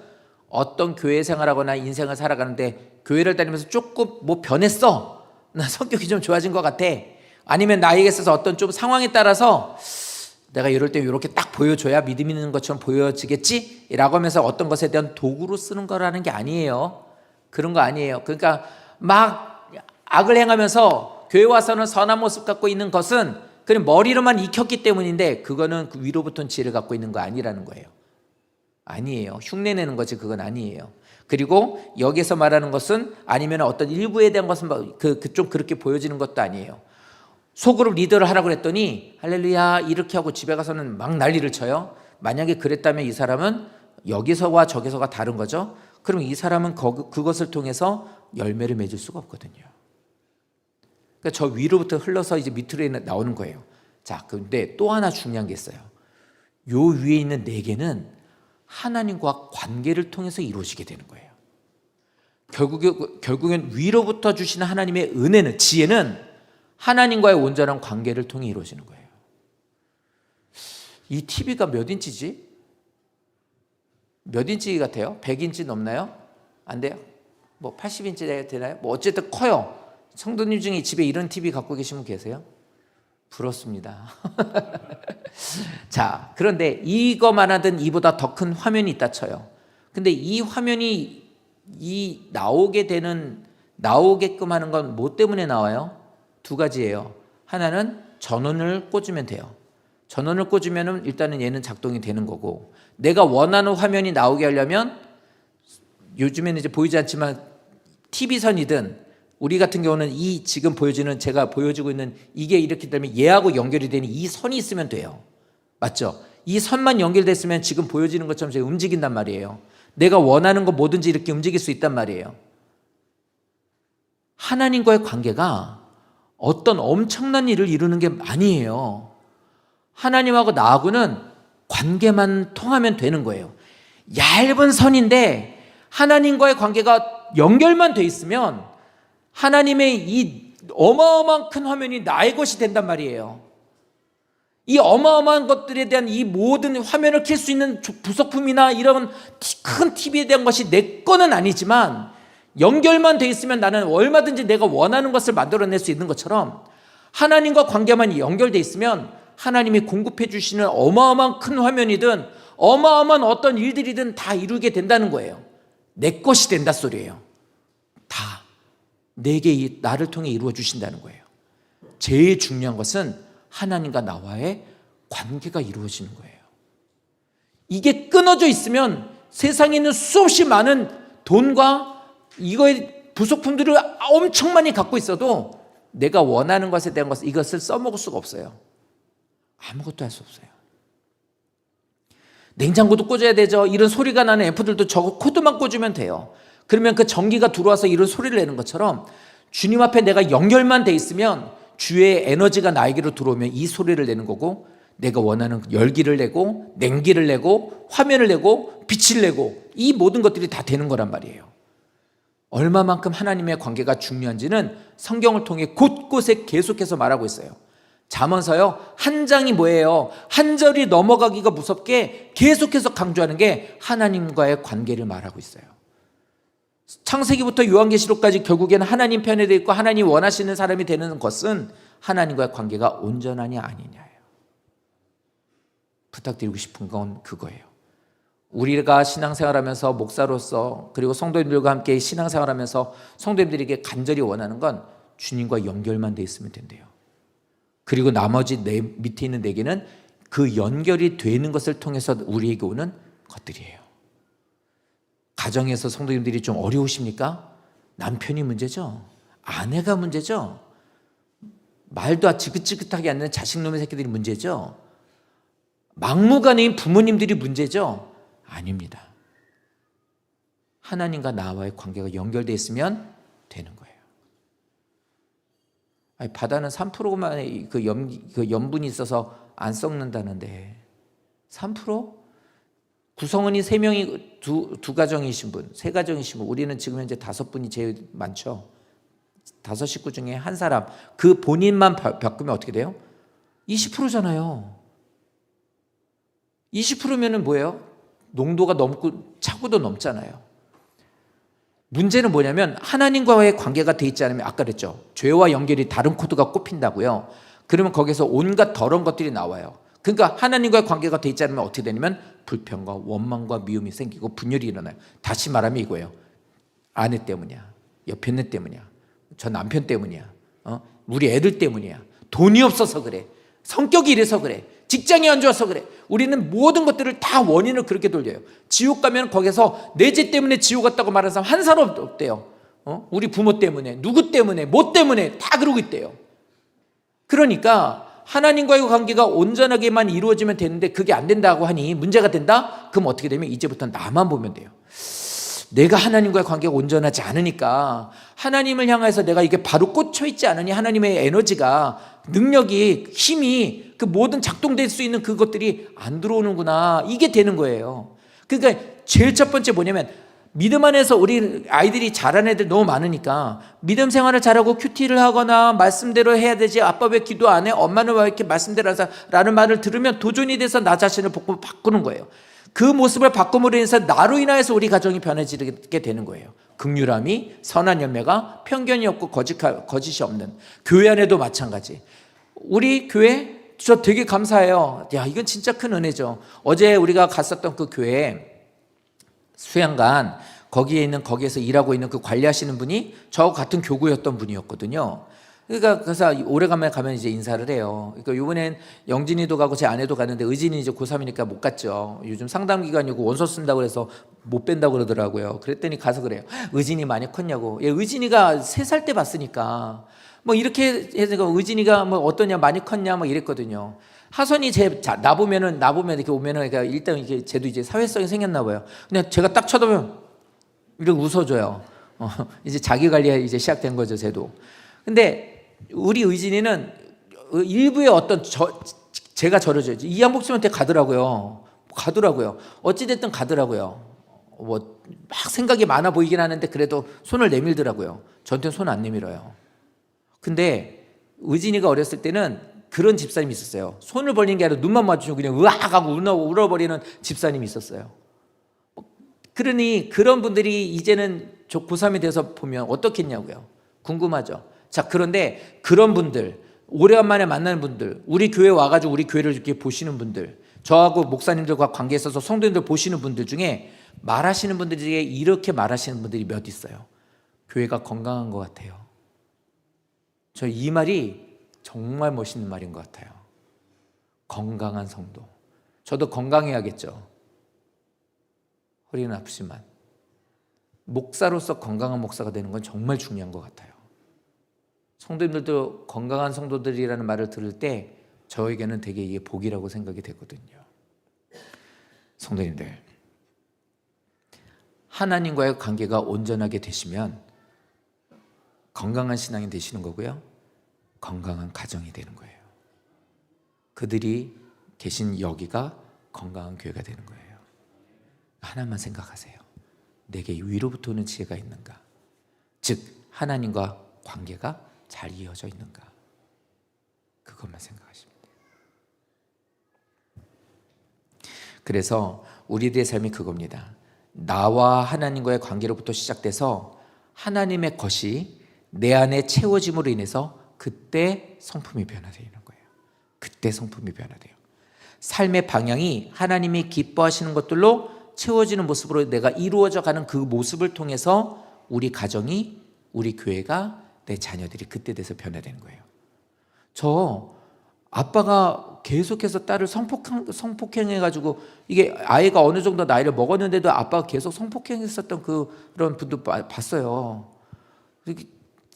어떤 교회 생활하거나 인생을 살아가는데 교회를 다니면서 조금 뭐 변했어, 나 성격이 좀 좋아진 것 같아, 아니면 나에게 있어서 어떤 좀 상황에 따라서 내가 이럴 때 이렇게 딱 보여줘야 믿음 있는 것처럼 보여지겠지 라고 하면서 어떤 것에 대한 도구로 쓰는 거라는 게 아니에요. 그런 거 아니에요. 그러니까 막 악을 행하면서 교회 와서는 선한 모습 갖고 있는 것은 그냥 머리로만 익혔기 때문인데 그거는 그 위로부터 지혜를 갖고 있는 거 아니라는 거예요. 아니에요. 흉내내는 거지 그건 아니에요. 그리고 여기서 말하는 것은 아니면 어떤 일부에 대한 것은 좀 그렇게 보여지는 것도 아니에요. 소그룹 리더를 하라고 그랬더니 할렐루야 이렇게 하고 집에 가서는 막 난리를 쳐요. 만약에 그랬다면 이 사람은 여기서와 저기서가 다른 거죠. 그럼 이 사람은 그것을 통해서 열매를 맺을 수가 없거든요. 그러니까 저 위로부터 흘러서 이제 밑으로 나오는 거예요. 자, 그런데 또 하나 중요한 게 있어요. 요 위에 있는 네 개는 하나님과 관계를 통해서 이루어지게 되는 거예요. 결국엔 위로부터 주시는 하나님의 은혜는, 지혜는 하나님과의 온전한 관계를 통해 이루어지는 거예요. 이 TV가 몇 인치지? 몇 인치 같아요? 100인치 넘나요? 안 돼요? 뭐 80인치 되나요? 뭐 어쨌든 커요. 성도님 중에 집에 이런 TV 갖고 계신 분 계세요? 부럽습니다. 자, 그런데 이거만 하든 이보다 더 큰 화면이 있다 쳐요. 근데 이 화면이 나오게끔 하는 건 뭐 때문에 나와요? 두 가지예요. 하나는 전원을 꽂으면 돼요. 전원을 꽂으면 일단은 얘는 작동이 되는 거고, 내가 원하는 화면이 나오게 하려면 요즘에는 이제 보이지 않지만 TV선이든 우리 같은 경우는 이 지금 보여지는 제가 보여지고 있는 이게 이렇게 되면 얘하고 연결이 되는 이 선이 있으면 돼요. 맞죠? 이 선만 연결됐으면 지금 보여지는 것처럼 제가 움직인단 말이에요. 내가 원하는 거 뭐든지 이렇게 움직일 수 있단 말이에요. 하나님과의 관계가 어떤 엄청난 일을 이루는 게 아니에요. 하나님하고 나하고는 관계만 통하면 되는 거예요. 얇은 선인데 하나님과의 관계가 연결만 돼 있으면 하나님의 이 어마어마한 큰 화면이 나의 것이 된단 말이에요. 이 어마어마한 것들에 대한 이 모든 화면을 켤 수 있는 부속품이나 이런 큰 TV에 대한 것이 내 거는 아니지만 연결만 돼 있으면 나는 얼마든지 내가 원하는 것을 만들어낼 수 있는 것처럼 하나님과 관계만 연결돼 있으면 하나님이 공급해 주시는 어마어마한 큰 화면이든 어마어마한 어떤 일들이든 다 이루게 된다는 거예요. 내 것이 된다 소리예요. 다 내게 나를 통해 이루어 주신다는 거예요. 제일 중요한 것은 하나님과 나와의 관계가 이루어지는 거예요. 이게 끊어져 있으면 세상에 있는 수없이 많은 돈과 이거의 부속품들을 엄청 많이 갖고 있어도 내가 원하는 것에 대한 이것을 써먹을 수가 없어요. 아무것도 할 수 없어요. 냉장고도 꽂아야 되죠. 이런 소리가 나는 앰프들도 저거 코드만 꽂으면 돼요. 그러면 그 전기가 들어와서 이런 소리를 내는 것처럼 주님 앞에 내가 연결만 돼 있으면 주의 에너지가 나에게로 들어오면 이 소리를 내는 거고, 내가 원하는 열기를 내고 냉기를 내고 화면을 내고 빛을 내고 이 모든 것들이 다 되는 거란 말이에요. 얼마만큼 하나님의 관계가 중요한지는 성경을 통해 곳곳에 계속해서 말하고 있어요. 잠언서요, 한 장이 뭐예요? 한 절이 넘어가기가 무섭게 계속해서 강조하는 게 하나님과의 관계를 말하고 있어요. 창세기부터 요한계시록까지 결국에는 하나님 편에 돼 있고 하나님 원하시는 사람이 되는 것은 하나님과의 관계가 온전하냐 아니냐예요. 부탁드리고 싶은 건 그거예요. 우리가 신앙생활하면서 목사로서 그리고 성도님들과 함께 신앙생활하면서 성도님들에게 간절히 원하는 건 주님과 연결만 돼 있으면 된대요. 그리고 나머지 내 밑에 있는 내게는 그 연결이 되는 것을 통해서 우리에게 오는 것들이에요. 가정에서 성도님들이 좀 어려우십니까? 남편이 문제죠. 아내가 문제죠. 말도 지긋지긋하게 않는 자식놈의 새끼들이 문제죠. 막무가내인 부모님들이 문제죠. 아닙니다. 하나님과 나와의 관계가 연결되어 있으면 되는 거예요. 아니, 바다는 3%만 그 염분이 있어서 안 썩는다는데 3%? 구성원이 3명이 두 가정이신 분, 3가정이신 분, 우리는 지금 현재 5분이 제일 많죠. 5 식구 중에 한 사람, 그 본인만 바꾸면 어떻게 돼요? 20%잖아요. 20%면은 뭐예요? 농도가 넘고 차고도 넘잖아요. 문제는 뭐냐면 하나님과의 관계가 돼 있지 않으면, 아까 그랬죠, 죄와 연결이 다른 코드가 꼽힌다고요. 그러면 거기서 온갖 더러운 것들이 나와요. 그러니까 하나님과의 관계가 돼 있지 않으면 어떻게 되냐면 불평과 원망과 미움이 생기고 분열이 일어나요. 다시 말하면 이거예요. 아내 때문이야, 옆에 있는 때문이야, 저 남편 때문이야, 우리 애들 때문이야, 돈이 없어서 그래, 성격이 이래서 그래, 직장이 안 좋아서 그래. 우리는 모든 것들을 다 원인을 그렇게 돌려요. 지옥 가면 거기서 내 죄 때문에 지옥 갔다고 말하는 사람 한 사람 없대요. 우리 부모 때문에, 누구 때문에, 뭐 때문에 다 그러고 있대요. 그러니까 하나님과의 관계가 온전하게만 이루어지면 되는데 그게 안 된다고 하니 문제가 된다? 그럼 어떻게 되면 이제부터 나만 보면 돼요. 내가 하나님과의 관계가 온전하지 않으니까, 하나님을 향해서 내가 이게 바로 꽂혀 있지 않으니 하나님의 에너지가, 능력이, 힘이, 그 모든 작동될 수 있는 그것들이 안 들어오는구나, 이게 되는 거예요. 그러니까 제일 첫 번째 뭐냐면, 믿음 안에서 우리 아이들이 잘하는 애들 너무 많으니까 믿음 생활을 잘하고 큐티를 하거나 말씀대로 해야 되지, 아빠 왜 기도 안 해? 엄마는 왜 이렇게 말씀대로 하자? 라는 말을 들으면 도전이 돼서 나 자신을 바꾸는 거예요. 그 모습을 바꿈으로 인해서 나로 인하여서 우리 가정이 변해지게 되는 거예요. 긍휼함이, 선한 열매가, 편견이 없고 거짓이 없는. 교회 안에도 마찬가지. 우리 교회 저 되게 감사해요. 야, 이건 진짜 큰 은혜죠. 어제 우리가 갔었던 그 교회 수양관, 거기에서 일하고 있는 그 관리하시는 분이 저하고 같은 교구였던 분이었거든요. 그러니까 그래서 오래간만에 가면 이제 인사를 해요. 그러니까 이번엔 영진이도 가고 제 아내도 가는데 의진이 이제 고3이니까 못 갔죠. 요즘 상담 기간이고 원서 쓴다고 그래서 못 뺀다고 그러더라고요. 그랬더니 가서 그래요. 의진이 많이 컸냐고. 예, 의진이가 3살 때 봤으니까 뭐 이렇게 해서 의진이가 뭐 어떠냐, 많이 컸냐 뭐 이랬거든요. 하선이 나보면 이렇게 오면은 그러니까 일단 이게 쟤도 이제 사회성이 생겼나 봐요. 근데 제가 딱 쳐다보면 이렇게 웃어줘요. 이제 자기 관리가 이제 시작된 거죠, 쟤도. 근데 우리 의진이는 일부의 어떤 제가 저러죠. 이양복님한테 가더라고요. 어찌됐든 가더라고요. 뭐 막 생각이 많아 보이긴 하는데 그래도 손을 내밀더라고요. 저한테는 손 안 내밀어요. 근데 의진이가 어렸을 때는 그런 집사님이 있었어요. 손을 벌리는 게 아니라 눈만 마주치고 그냥 으악 하고 울어버리는 집사님이 있었어요. 그러니 그런 분들이 이제는 고3이 돼서 보면 어떻겠냐고요. 궁금하죠. 자, 그런데 그런 분들, 오래간만에 만나는 분들, 우리 교회 와가지고 우리 교회를 이렇게 보시는 분들, 저하고 목사님들과 관계에 있어서 성도님들 보시는 분들 중에 말하시는 분들 중에 이렇게 말하시는 분들이 몇 있어요. 교회가 건강한 것 같아요. 저 이 말이 정말 멋있는 말인 것 같아요. 건강한 성도. 저도 건강해야겠죠. 허리는 아프지만 목사로서 건강한 목사가 되는 건 정말 중요한 것 같아요. 성도님들도 건강한 성도들이라는 말을 들을 때 저에게는 되게 이게 복이라고 생각이 되거든요. 성도님들, 하나님과의 관계가 온전하게 되시면 건강한 신앙이 되시는 거고요, 건강한 가정이 되는 거예요. 그들이 계신 여기가 건강한 교회가 되는 거예요. 하나만 생각하세요. 내게 위로부터 오는 지혜가 있는가? 즉 하나님과 관계가 잘 이어져 있는가? 그것만 생각하시면 돼요. 그래서 우리들의 삶이 그겁니다. 나와 하나님과의 관계로부터 시작돼서 하나님의 것이 내 안에 채워짐으로 인해서 그때 성품이 변화되는 거예요. 그때 성품이 변화돼요. 삶의 방향이 하나님이 기뻐하시는 것들로 채워지는 모습으로 내가 이루어져 가는 그 모습을 통해서 우리 가정이, 우리 교회가, 내 자녀들이 그때 돼서 변화되는 거예요. 저 아빠가 계속해서 딸을 성폭행해가지고 이게 아이가 어느 정도 나이를 먹었는데도 아빠가 계속 성폭행했었던 그런 분도 봤어요.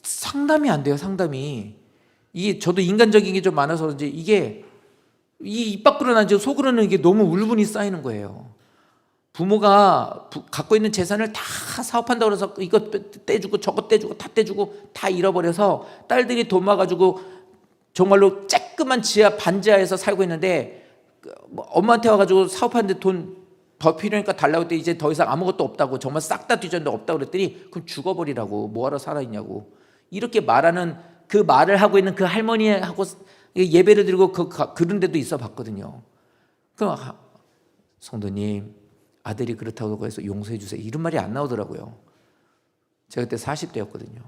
상담이 안 돼요, 상담이. 이게 저도 인간적인 게 좀 많아서 그런지 이게 입 밖으로 나지 속으로는 이게 너무 울분이 쌓이는 거예요. 부모가 갖고 있는 재산을 다 사업한다고 해서 이거 떼주고 저거 떼주고 다 떼주고 다 잃어버려서 딸들이 돈 모아가지고 정말로 쬐끄만 지하 반지하에서 살고 있는데 엄마한테 와가지고 사업하는데 돈 더 필요하니까 달라고 했더니 이제 더 이상 아무것도 없다고, 정말 싹 다 뒤졌는데 없다고 그랬더니 그럼 죽어버리라고, 뭐하러 살아있냐고 이렇게 말하는, 그 말을 하고 있는 그 할머니하고 예배를 드리고 그런 데도 있어 봤거든요. 그럼 성도님, 아들이 그렇다고 해서 용서해 주세요 이런 말이 안 나오더라고요. 제가 그때 40대였거든요.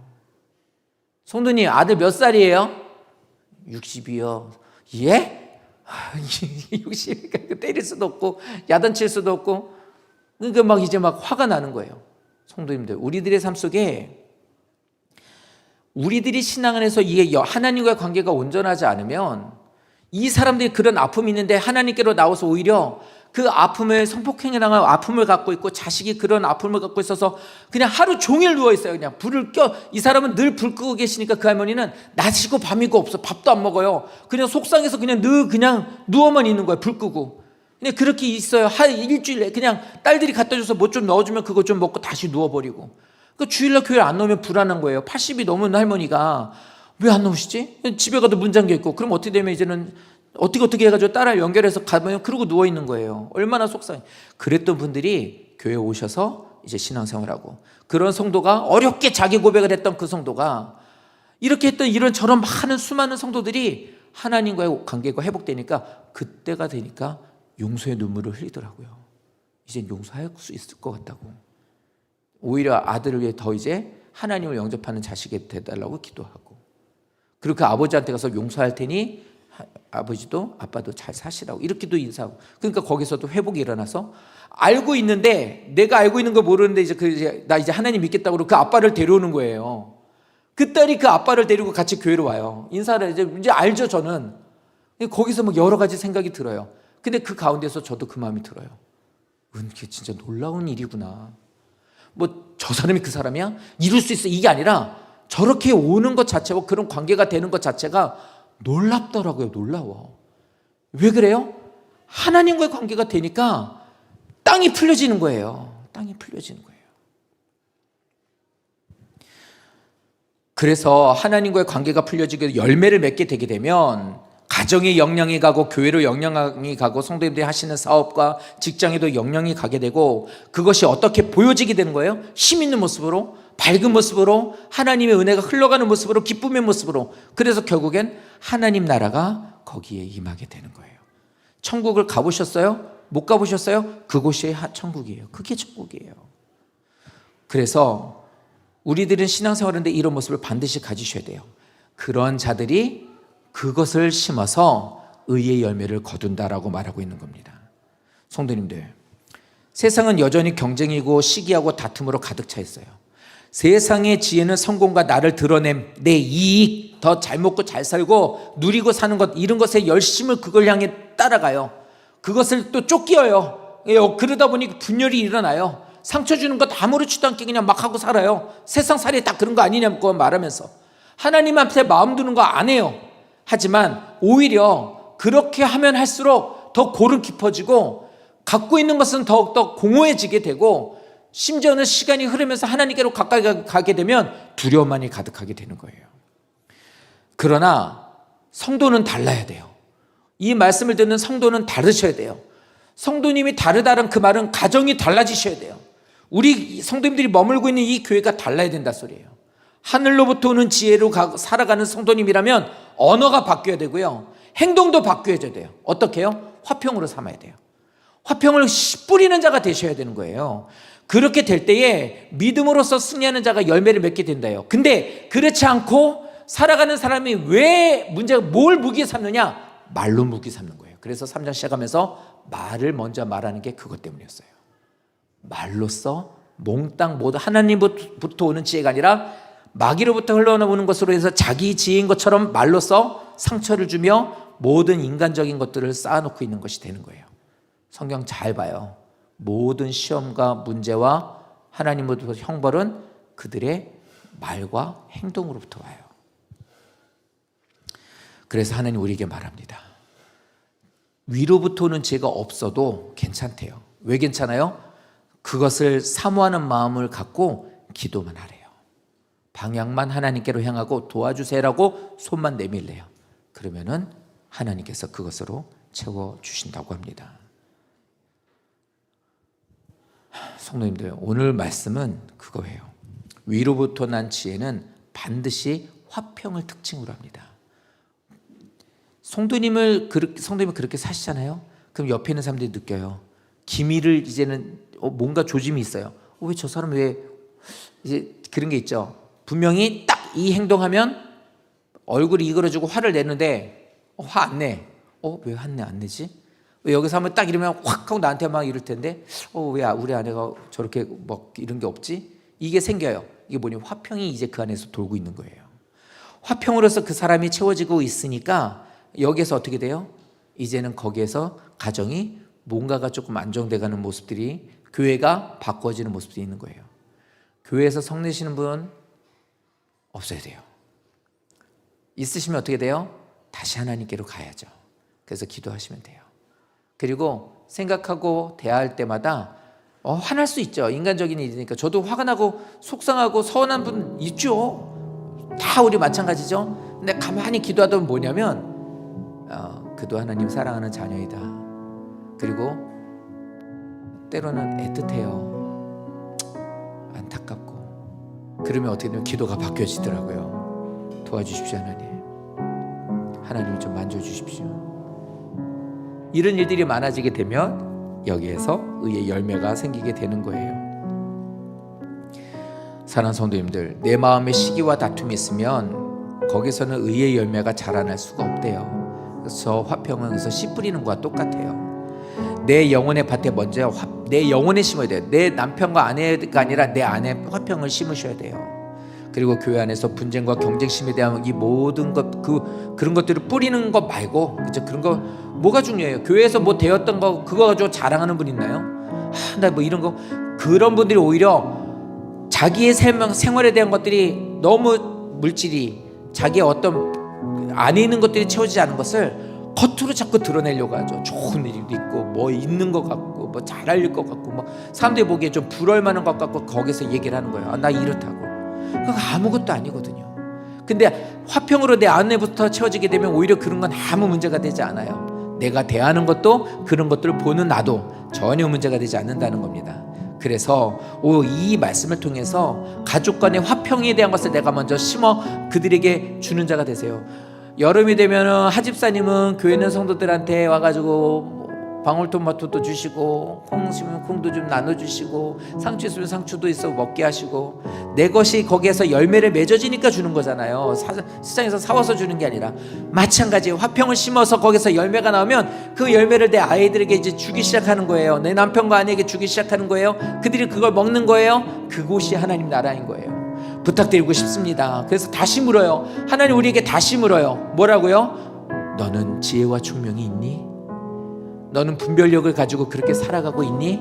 성도님, 아들 몇 살이에요? 60이요. 예? 60이니까 때릴 수도 없고 야단칠 수도 없고, 그러니까 막 이제 막 화가 나는 거예요. 성도님들, 우리들의 삶 속에 우리들이 신앙 안에서 이게 하나님과의 관계가 온전하지 않으면 이 사람들이 그런 아픔이 있는데 하나님께로 나와서 오히려 그 아픔을, 성폭행에 당한 아픔을 갖고 있고 자식이 그런 아픔을 갖고 있어서 그냥 하루 종일 누워있어요. 그냥 불을 껴, 이 사람은 늘 불 끄고 계시니까 그 할머니는 낮이고 밤이고 없어. 밥도 안 먹어요. 그냥 속상해서 그냥 그냥 누워만 있는 거예요. 불 끄고. 그냥 그렇게 있어요. 일주일에 그냥 딸들이 갖다 줘서 뭐 좀 넣어주면 그거 좀 먹고 다시 누워버리고. 그 주일날 교회를 안 넣으면 불안한 거예요. 80이 넘은 할머니가 왜 안 넣으시지? 집에 가도 문 잠겨 있고. 그럼 어떻게 되면 이제는 어떻게 해가지고 딸을 연결해서 가면 그러고 누워 있는 거예요. 얼마나 속상해. 그랬던 분들이 교회에 오셔서 이제 신앙생활하고, 그런 성도가 어렵게 자기 고백을 했던 그 성도가 이렇게 했던 이런 저런 많은 수많은 성도들이 하나님과의 관계가 회복되니까 그때가 되니까 용서의 눈물을 흘리더라고요. 이제 용서할 수 있을 것 같다고. 오히려 아들을 위해 더 이제 하나님을 영접하는 자식이 되달라고 기도하고, 그리고 그 아버지한테 가서 용서할 테니 아버지도 아빠도 잘 사시라고 이렇게도 인사하고. 그러니까 거기서도 회복이 일어나서 알고 있는데, 내가 알고 있는 거 모르는데 나 이제 하나님 믿겠다고 그러고 그 아빠를 데려오는 거예요. 그 딸이 그 아빠를 데리고 같이 교회로 와요. 인사를 이제 알죠, 저는. 거기서 막 여러 가지 생각이 들어요. 근데 그 가운데서 저도 그 마음이 들어요. 이게 진짜 놀라운 일이구나. 뭐 저 사람이 그 사람이야? 이룰 수 있어. 이게 아니라 저렇게 오는 것 자체와 그런 관계가 되는 것 자체가 놀랍더라고요. 놀라워. 왜 그래요? 하나님과의 관계가 되니까 땅이 풀려지는 거예요. 땅이 풀려지는 거예요. 그래서 하나님과의 관계가 풀려지게 열매를 맺게 되게 되면 가정에 영향이 가고, 교회로 영향이 가고, 성도님들이 하시는 사업과 직장에도 영향이 가게 되고, 그것이 어떻게 보여지게 되는 거예요? 힘 있는 모습으로, 밝은 모습으로, 하나님의 은혜가 흘러가는 모습으로, 기쁨의 모습으로. 그래서 결국엔 하나님 나라가 거기에 임하게 되는 거예요. 천국을 가보셨어요? 못 가보셨어요? 그곳이 천국이에요. 그게 천국이에요. 그래서 우리들은 신앙생활하는데 이런 모습을 반드시 가지셔야 돼요. 그런 자들이 그것을 심어서 의의 열매를 거둔다라고 말하고 있는 겁니다. 성도님들, 세상은 여전히 경쟁이고 시기하고 다툼으로 가득 차 있어요. 세상의 지혜는 성공과 나를 드러냄, 내 이익, 더 잘 먹고 잘 살고 누리고 사는 것, 이런 것에 열심을 그걸 향해 따라가요. 그것을 또 쫓겨요. 그러다 보니 분열이 일어나요. 상처 주는 것 아무렇지도 않게 그냥 막 하고 살아요. 세상살이 다 그런 거 아니냐고 말하면서 하나님한테 마음 두는 거 안 해요. 하지만 오히려 그렇게 하면 할수록 더 골은 깊어지고 갖고 있는 것은 더욱더 공허해지게 되고 심지어는 시간이 흐르면서 하나님께로 가까이 가게 되면 두려움만이 가득하게 되는 거예요. 그러나 성도는 달라야 돼요. 이 말씀을 듣는 성도는 다르셔야 돼요. 성도님이 다르다는 그 말은 가정이 달라지셔야 돼요. 우리 성도님들이 머물고 있는 이 교회가 달라야 된다 소리예요. 하늘로부터 오는 지혜로 살아가는 성도님이라면 언어가 바뀌어야 되고요, 행동도 바뀌어야 돼요. 어떻게 해요? 화평으로 삼아야 돼요. 화평을 뿌리는 자가 되셔야 되는 거예요. 그렇게 될 때에 믿음으로써 승리하는 자가 열매를 맺게 된다요. 근데 그렇지 않고 살아가는 사람이 왜 문제가 뭘 무기 삼느냐? 말로 무기 삼는 거예요. 그래서 3장 시작하면서 말을 먼저 말하는 게 그것 때문이었어요. 말로써 몽땅 모두 하나님부터 오는 지혜가 아니라 마귀로부터 흘러나오는 것으로 해서 자기 지혜인 것처럼 말로써 상처를 주며 모든 인간적인 것들을 쌓아놓고 있는 것이 되는 거예요. 성경 잘 봐요. 모든 시험과 문제와 하나님으로부터 형벌은 그들의 말과 행동으로부터 와요. 그래서 하나님 우리에게 말합니다. 위로부터 오는 지혜가 없어도 괜찮대요. 왜 괜찮아요? 그것을 사모하는 마음을 갖고 기도만 하래요. 방향만 하나님께로 향하고 도와주세요라고 손만 내밀래요. 그러면은 하나님께서 그것으로 채워주신다고 합니다. 성도님들, 오늘 말씀은 그거예요. 위로부터 난 지혜는 반드시 화평을 특징으로 합니다. 성도님이 그렇게 사시잖아요. 그럼 옆에 있는 사람들이 느껴요. 기미를 이제는 뭔가 조짐이 있어요. 왜 저 사람 왜 이제 그런 게 있죠. 분명히 딱 이 행동하면 얼굴이 이그러지고 화를 내는데 화 안 내. 왜 화내 안 내지? 왜 여기서 하면 딱 이러면 확 하고 나한테 막 이럴 텐데 왜 우리 아내가 저렇게 막 이런 게 없지? 이게 생겨요. 이게 뭐냐? 화평이 이제 그 안에서 돌고 있는 거예요. 화평으로서 그 사람이 채워지고 있으니까 여기에서 어떻게 돼요? 이제는 거기에서 가정이 뭔가가 조금 안정돼가는 모습들이, 교회가 바꿔지는 모습들이 있는 거예요. 교회에서 성내시는 분 없어야 돼요. 있으시면 어떻게 돼요? 다시 하나님께로 가야죠. 그래서 기도하시면 돼요. 그리고 생각하고 대화할 때마다 화날 수 있죠. 인간적인 일이니까. 저도 화가 나고 속상하고 서운한 분 있죠. 다 우리 마찬가지죠. 근데 가만히 기도하다 보면 뭐냐면 그도 하나님 사랑하는 자녀이다. 그리고 때로는 애틋해요. 안타깝고. 그러면 어떻게 되면 기도가 바뀌어지더라고요. 도와주십시오 하나님. 하나님 좀 만져주십시오. 이런 일들이 많아지게 되면 여기에서 의의 열매가 생기게 되는 거예요. 사랑하는 성도님들, 내 마음에 시기와 다툼이 있으면 거기서는 의의 열매가 자라날 수가 없대요. 그래서 화평은 그래서 씨 뿌리는 것과 똑같아요. 내 영혼의 밭에 먼저 내 영혼에 심어야 돼요. 내 남편과 아내가 아니라 내 안에 화평을 심으셔야 돼요. 그리고 교회 안에서 분쟁과 경쟁심에 대한 이 모든 것, 그런 것들을 뿌리는 것 말고, 그죠? 그런 거 뭐가 중요해요? 교회에서 뭐 되었던 거 그거 가지고 자랑하는 분 있나요? 나 뭐 이런 거, 그런 분들이 오히려 자기의 생활에 대한 것들이 너무 물질이, 자기의 어떤 안에 있는 것들이 채워지지 않은 것을 겉으로 자꾸 드러내려고 하죠. 좋은 일도 있고 뭐 있는 것 같고 뭐 잘할 것 같고 뭐 사람들이 보기에 좀 부러울 만한 것 같고 거기서 얘기를 하는 거예요. 나 이렇다고. 그거 아무것도 아니거든요. 근데 화평으로 내 안에부터 채워지게 되면 오히려 그런 건 아무 문제가 되지 않아요. 내가 대하는 것도 그런 것들을 보는 나도 전혀 문제가 되지 않는다는 겁니다. 그래서 이 말씀을 통해서 가족 간의 화평에 대한 것을 내가 먼저 심어 그들에게 주는 자가 되세요. 여름이 되면 하집사님은 교회 있는 성도들한테 와가지고 방울토마토도 주시고 콩 있으면 콩도 좀 나눠주시고 상추 있으면 상추도 있어 먹게 하시고, 내 것이 거기에서 열매를 맺어지니까 주는 거잖아요. 시장에서 사와서 주는 게 아니라 마찬가지예요. 화평을 심어서 거기서 열매가 나오면 그 열매를 내 아이들에게 이제 주기 시작하는 거예요. 내 남편과 아내에게 주기 시작하는 거예요. 그들이 그걸 먹는 거예요. 그곳이 하나님 나라인 거예요. 부탁드리고 싶습니다. 그래서 다시 물어요. 하나님 우리에게 다시 물어요. 뭐라고요? 너는 지혜와 총명이 있니? 너는 분별력을 가지고 그렇게 살아가고 있니?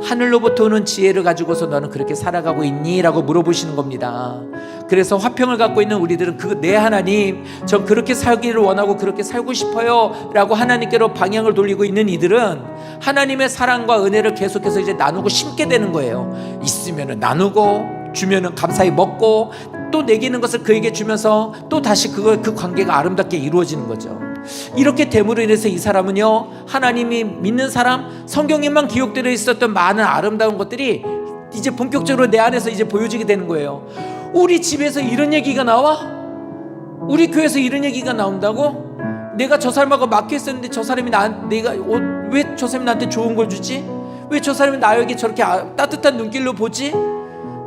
하늘로부터 오는 지혜를 가지고서 너는 그렇게 살아가고 있니? 라고 물어보시는 겁니다. 그래서 화평을 갖고 있는 우리들은 네 하나님, 전 그렇게 살기를 원하고 그렇게 살고 싶어요 라고 하나님께로 방향을 돌리고 있는 이들은 하나님의 사랑과 은혜를 계속해서 이제 나누고 심게 되는 거예요. 있으면 나누고, 주면은 감사히 먹고, 또 내기는 것을 그에게 주면서 또 다시 그 관계가 아름답게 이루어지는 거죠. 이렇게 됨으로 인해서 이 사람은요, 하나님이 믿는 사람, 성경에만 기록되어 있었던 많은 아름다운 것들이 이제 본격적으로 내 안에서 이제 보여지게 되는 거예요. 우리 집에서 이런 얘기가 나와? 우리 교회에서 이런 얘기가 나온다고? 내가 저 사람하고 막혔었는데 저 사람이 왜 저 사람이 나한테 좋은 걸 주지? 왜 저 사람이 나에게 저렇게 따뜻한 눈길로 보지?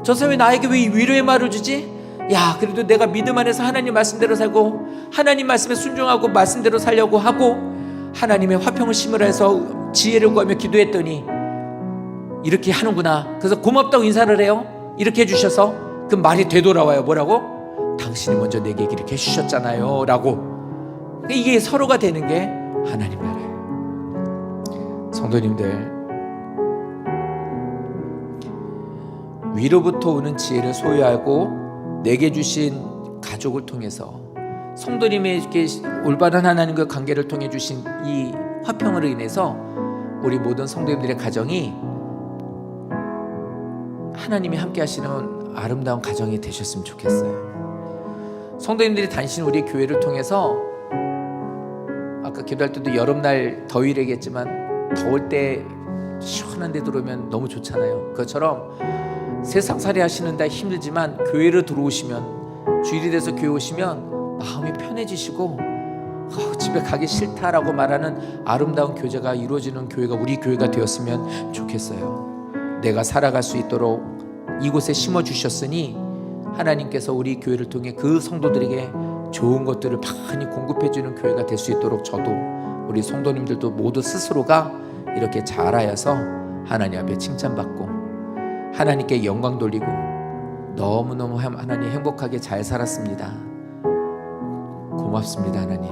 저 사람이 나에게 왜 위로의 말을 주지? 야, 그래도 내가 믿음 안에서 하나님 말씀대로 살고 하나님 말씀에 순종하고 말씀대로 살려고 하고 하나님의 화평을 심으라 해서 지혜를 구하며 기도했더니 이렇게 하는구나. 그래서 고맙다고 인사를 해요. 이렇게 해주셔서 그 말이 되돌아와요. 뭐라고? 당신이 먼저 내게 이렇게 해주셨잖아요 라고. 이게 서로가 되는 게 하나님 나라예요. 성도님들, 위로부터 오는 지혜를 소유하고 내게 주신 가족을 통해서 성도님에게 올바른 하나님과 관계를 통해 주신 이 화평으로 인해서 우리 모든 성도님들의 가정이 하나님이 함께 하시는 아름다운 가정이 되셨으면 좋겠어요. 성도님들이 다니시는 우리 교회를 통해서 아까 기도할 때도 여름날 더위를 얘기했지만 더울 때 시원한 데 들어오면 너무 좋잖아요. 그것처럼 세상살이 하시는데 힘들지만 교회로 들어오시면, 주일이 돼서 교회 오시면 마음이 편해지시고 집에 가기 싫다라고 말하는 아름다운 교제가 이루어지는 교회가 우리 교회가 되었으면 좋겠어요. 내가 살아갈 수 있도록 이곳에 심어주셨으니 하나님께서 우리 교회를 통해 그 성도들에게 좋은 것들을 많이 공급해주는 교회가 될 수 있도록 저도 우리 성도님들도 모두 스스로가 이렇게 잘하여서 하나님 앞에 칭찬받고 하나님께 영광 돌리고 너무너무 하나님 행복하게 잘 살았습니다. 고맙습니다 하나님.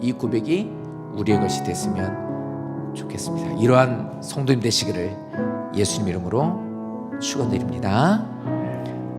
이 고백이 우리의 것이 됐으면 좋겠습니다. 이러한 성도님 되시기를 예수님 이름으로 축원드립니다.